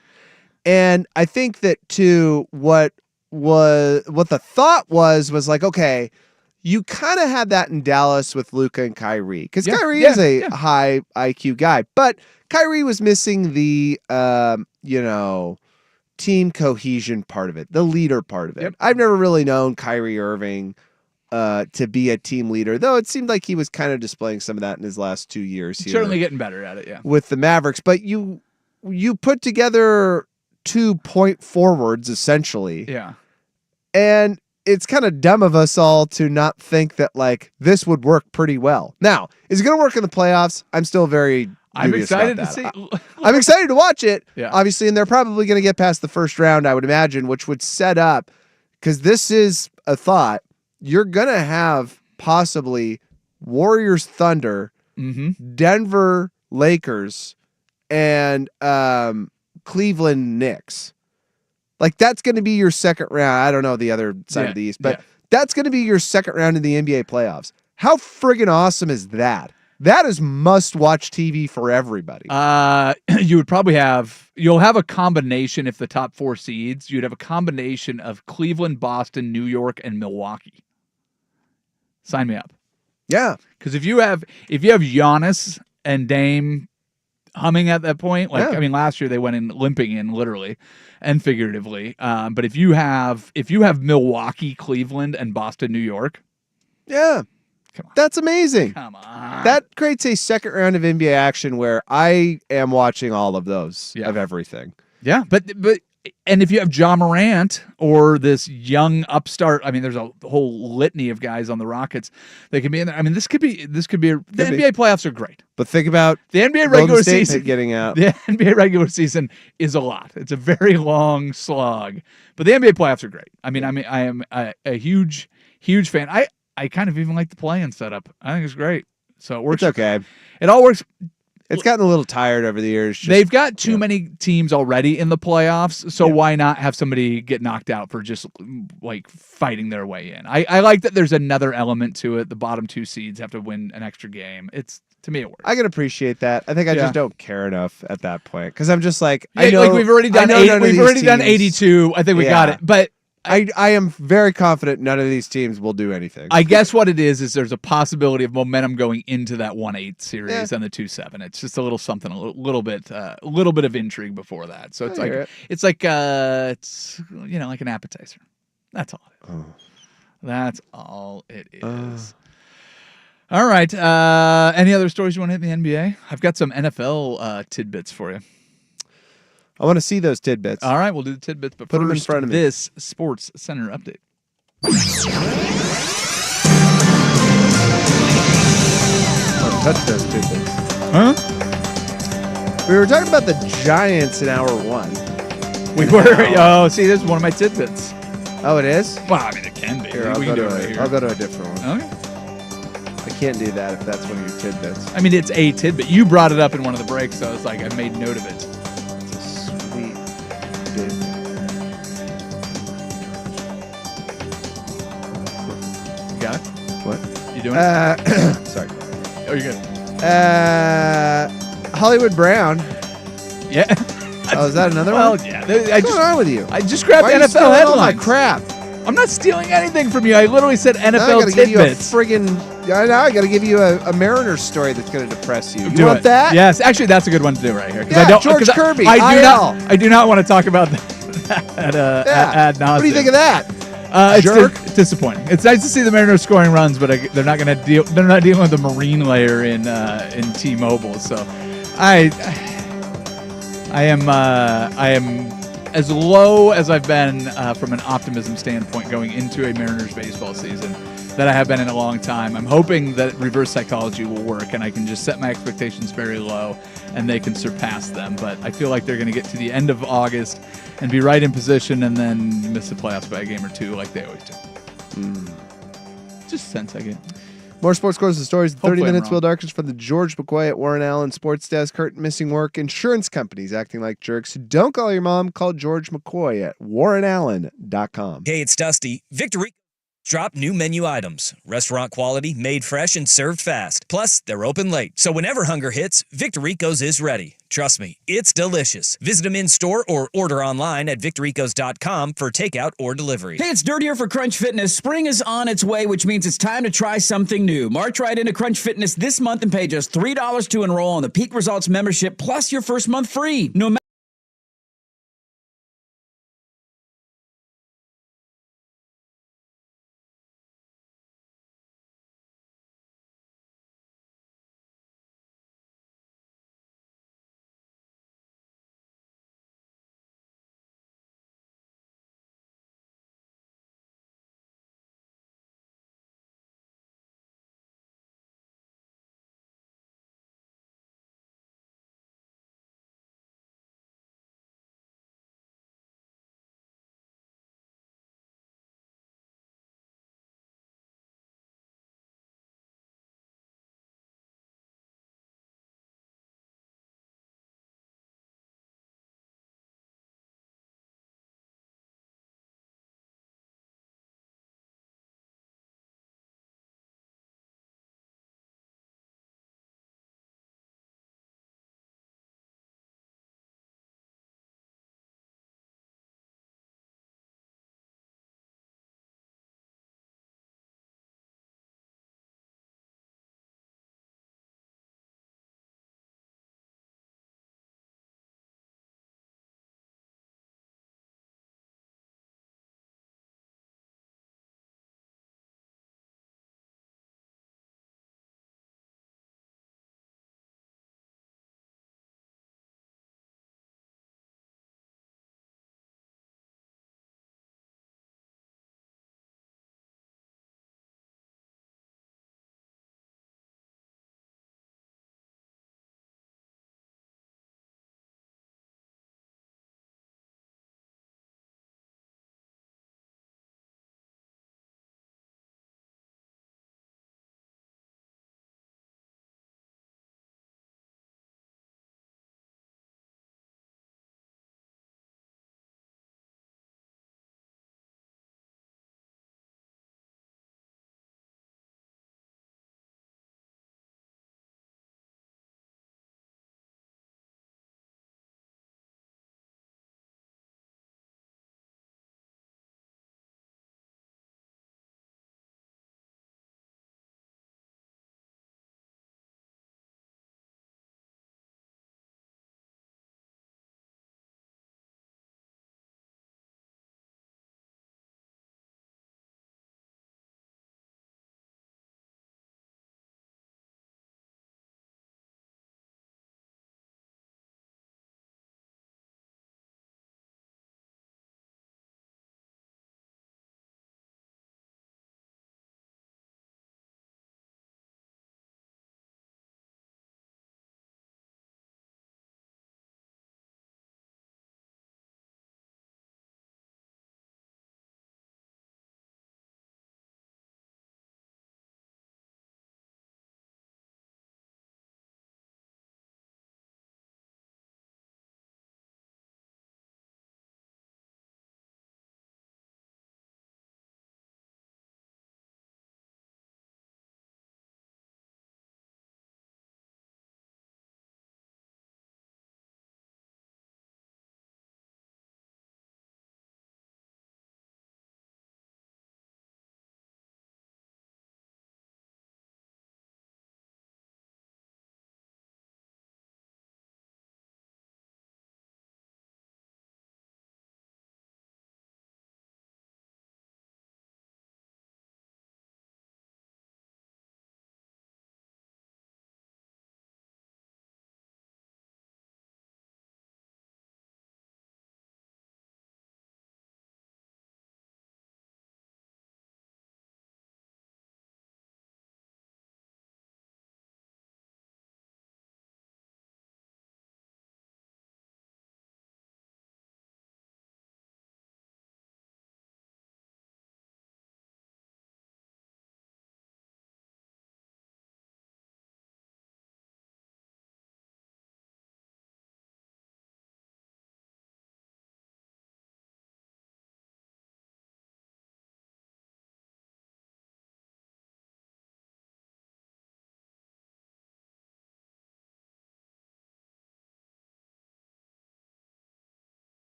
And I think that, too, what the thought was like, okay, you kind of had that in Dallas with Luka and Kyrie, because Kyrie is a high IQ guy, but Kyrie was missing the team cohesion part of it, the leader part of it. Yep. I've never really known Kyrie Irving to be a team leader, though it seemed like he was kind of displaying some of that in his last 2 years here. Certainly getting better at it, yeah. With the Mavericks. But you put together 2 point forwards, essentially. Yeah. And it's kind of dumb of us all to not think that, like, this would work pretty well. Now, is it going to work in the playoffs? I'm still very I'm dubious excited about to that. see. I'm excited to watch it, Yeah. obviously, and they're probably going to get past the first round, I would imagine, which would set up, because this is a thought, you're going to have possibly Warriors Thunder, Denver Lakers, and Cleveland Knicks. Like, that's going to be your second round. I don't know the other side of the East, but that's going to be your second round in the NBA playoffs. How friggin' awesome is that? That is must-watch TV for everybody. You would probably you'll have a combination, if the top 4 seeds, you'd have a combination of Cleveland, Boston, New York, and Milwaukee. Sign me up. Yeah. Because if you have Giannis and Dame humming at that point, I mean, last year they went in limping in literally and figuratively. But if you have Milwaukee, Cleveland, and Boston, New York, yeah. Come on. That's amazing. Come on. That creates a second round of NBA action where I am watching all of those of everything. Yeah, but and if you have Ja Morant or this young upstart, I mean, there's a whole litany of guys on the Rockets that can be in there. I mean, this could be the NBA playoffs are great. But think about the NBA Golden regular State season getting out. The NBA regular season is a lot. It's a very long slog, but the NBA playoffs are great. I mean, I am a huge fan. I kind of even like the play-in setup. I think it's great. So it works. It's okay. It all works. It's gotten a little tired over the years. They've got too many teams already in the playoffs, so why not have somebody get knocked out for just like fighting their way in? I like that there's another element to it. The bottom 2 seeds have to win an extra game. To me, it works. I can appreciate that. I think I just don't care enough at that point, because I'm just like, I know, like we've already done 82. I think we got it, but I am very confident none of these teams will do anything. I guess what it is there's a possibility of momentum going into that 1-8 series and the 2-7. It's just a little something, a little bit of intrigue before that. So it's like an appetizer. That's all it is. That's all it is. All right. Any other stories you want to hit in the NBA? I've got some NFL tidbits for you. I want to see those tidbits. All right, we'll do the tidbits, but put first, them in front of me. This Sports Center update. Don't touch those tidbits. Huh? We were talking about the Giants in hour 1. We were. Oh, see, this is one of my tidbits. Oh, it is? Well, I mean, it can be. Here, I'll go to a different one. Okay. I can't do that if that's one of your tidbits. I mean, it's a tidbit. You brought it up in one of the breaks, so I was like, I made note of it. Sweet tidbit. Got it? What? You doing it? Sorry. Oh, you're good. Hollywood Brown. Yeah. Oh, is that another well, one? yeah. What's going on with you? I just grabbed Why are you NFL stealing headlines. all my crap. I'm not stealing anything from you. I literally said Now I NFL gotta give you a tidbits. now I got to give you a Mariners story that's going to depress you. You Do want it. that? Yes, actually, that's a good one to do right here. Yeah, George Kirby, I do not want to talk about that ad nauseum. What do you think of that? It's disappointing. It's nice to see the Mariners scoring runs, but they're not going to deal. They're not dealing with the Marine layer in T-Mobile. So, I am as low as I've been from an optimism standpoint going into a Mariners baseball season that I have been in a long time. I'm hoping that reverse psychology will work and I can just set my expectations very low and they can surpass them. But I feel like they're going to get to the end of August and be right in position and then miss the playoffs by a game or two like they always do. Just a sense I get. More sports scores and stories. 30 Hopefully I'm minutes. wrong. Will Darkness from the George McCoy at Warren Allen Sports Desk. Hurt, missing work. Insurance companies acting like jerks. Don't call your mom. Call George McCoy at warrenallen.com. Hey, it's Dusty. Victory. drop new menu items. Restaurant quality, made fresh, and served fast. Plus, they're open late. So whenever hunger hits, Victoricos is ready. Trust me, it's delicious. Visit them in-store or order online at victoricos.com for takeout or delivery. Hey, it's Dirt here for Crunch Fitness. Spring is on its way, which means it's time to try something new. March right into Crunch Fitness this month and pay just $3 to enroll on the Peak Results membership, plus your first month free. No matter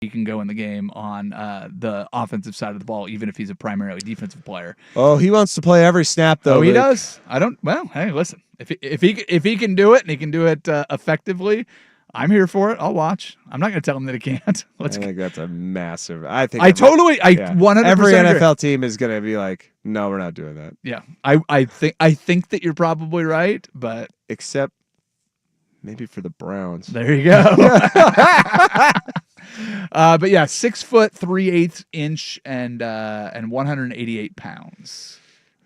he can go in the game on the offensive side of the ball, even if he's a primarily defensive player. Oh, he wants to play every snap, though. Oh, he Luke. does. I don't. Well, hey, listen. If he can do it and he can do it effectively, I'm here for it. I'll watch. I'm not going to tell him that he can't. I think that's a massive. I think. 100% every agree. NFL team is going to be like, no, we're not doing that. Yeah, I think that you're probably right, but except maybe for the Browns. There you go. But yeah, 6 foot 3/8 inch and 188 pounds.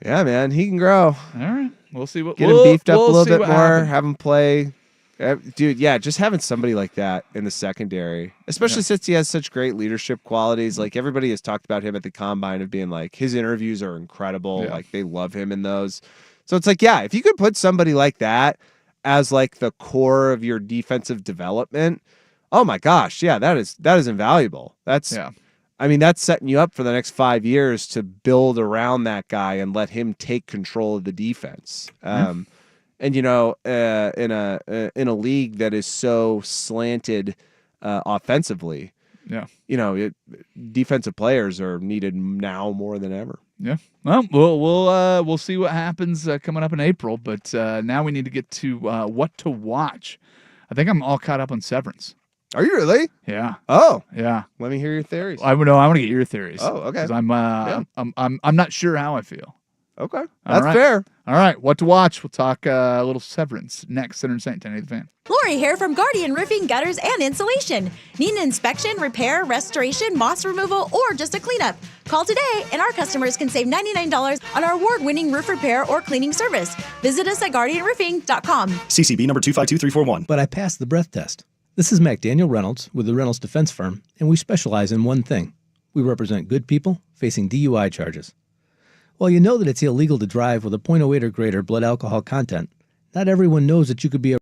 Yeah, man, he can grow. All right, we'll see what Get him beefed up a little see bit what more. happens. Have him play. Dude, yeah, just having somebody like that in the secondary, especially since he has such great leadership qualities. Like everybody has talked about him at the combine of being like his interviews are incredible. Yeah. Like they love him in those. So it's like, yeah, if you could put somebody like that as like the core of your defensive development, oh my gosh, yeah, that is invaluable. That's I mean, that's setting you up for the next 5 years to build around that guy and let him take control of the defense. And you know, in a league that is so slanted offensively, you know, defensive players are needed now more than ever. Yeah. Well, we'll see what happens coming up in April, but now we need to get to what to watch. I think I'm all caught up on Severance. Are you really? Yeah. Oh, yeah. Let me hear your theories. I want to get your theories. Oh, okay. 'Cause I'm not sure how I feel. Okay, All that's right. fair. All right, what to watch? We'll talk a little Severance next. Center and Saint, 1080 The Fan. Lori here from Guardian Roofing, Gutters, and Insulation. Need an inspection, repair, restoration, moss removal, or just a cleanup? Call today, and our customers can save $99 on our award-winning roof repair or cleaning service. Visit us at guardianroofing.com. CCB number 252341. But I passed the breath test. This is McDaniel Reynolds with the Reynolds Defense Firm, and we specialize in one thing. We represent good people facing DUI charges. While you know that it's illegal to drive with a .08 or greater blood alcohol content, not everyone knows that you could be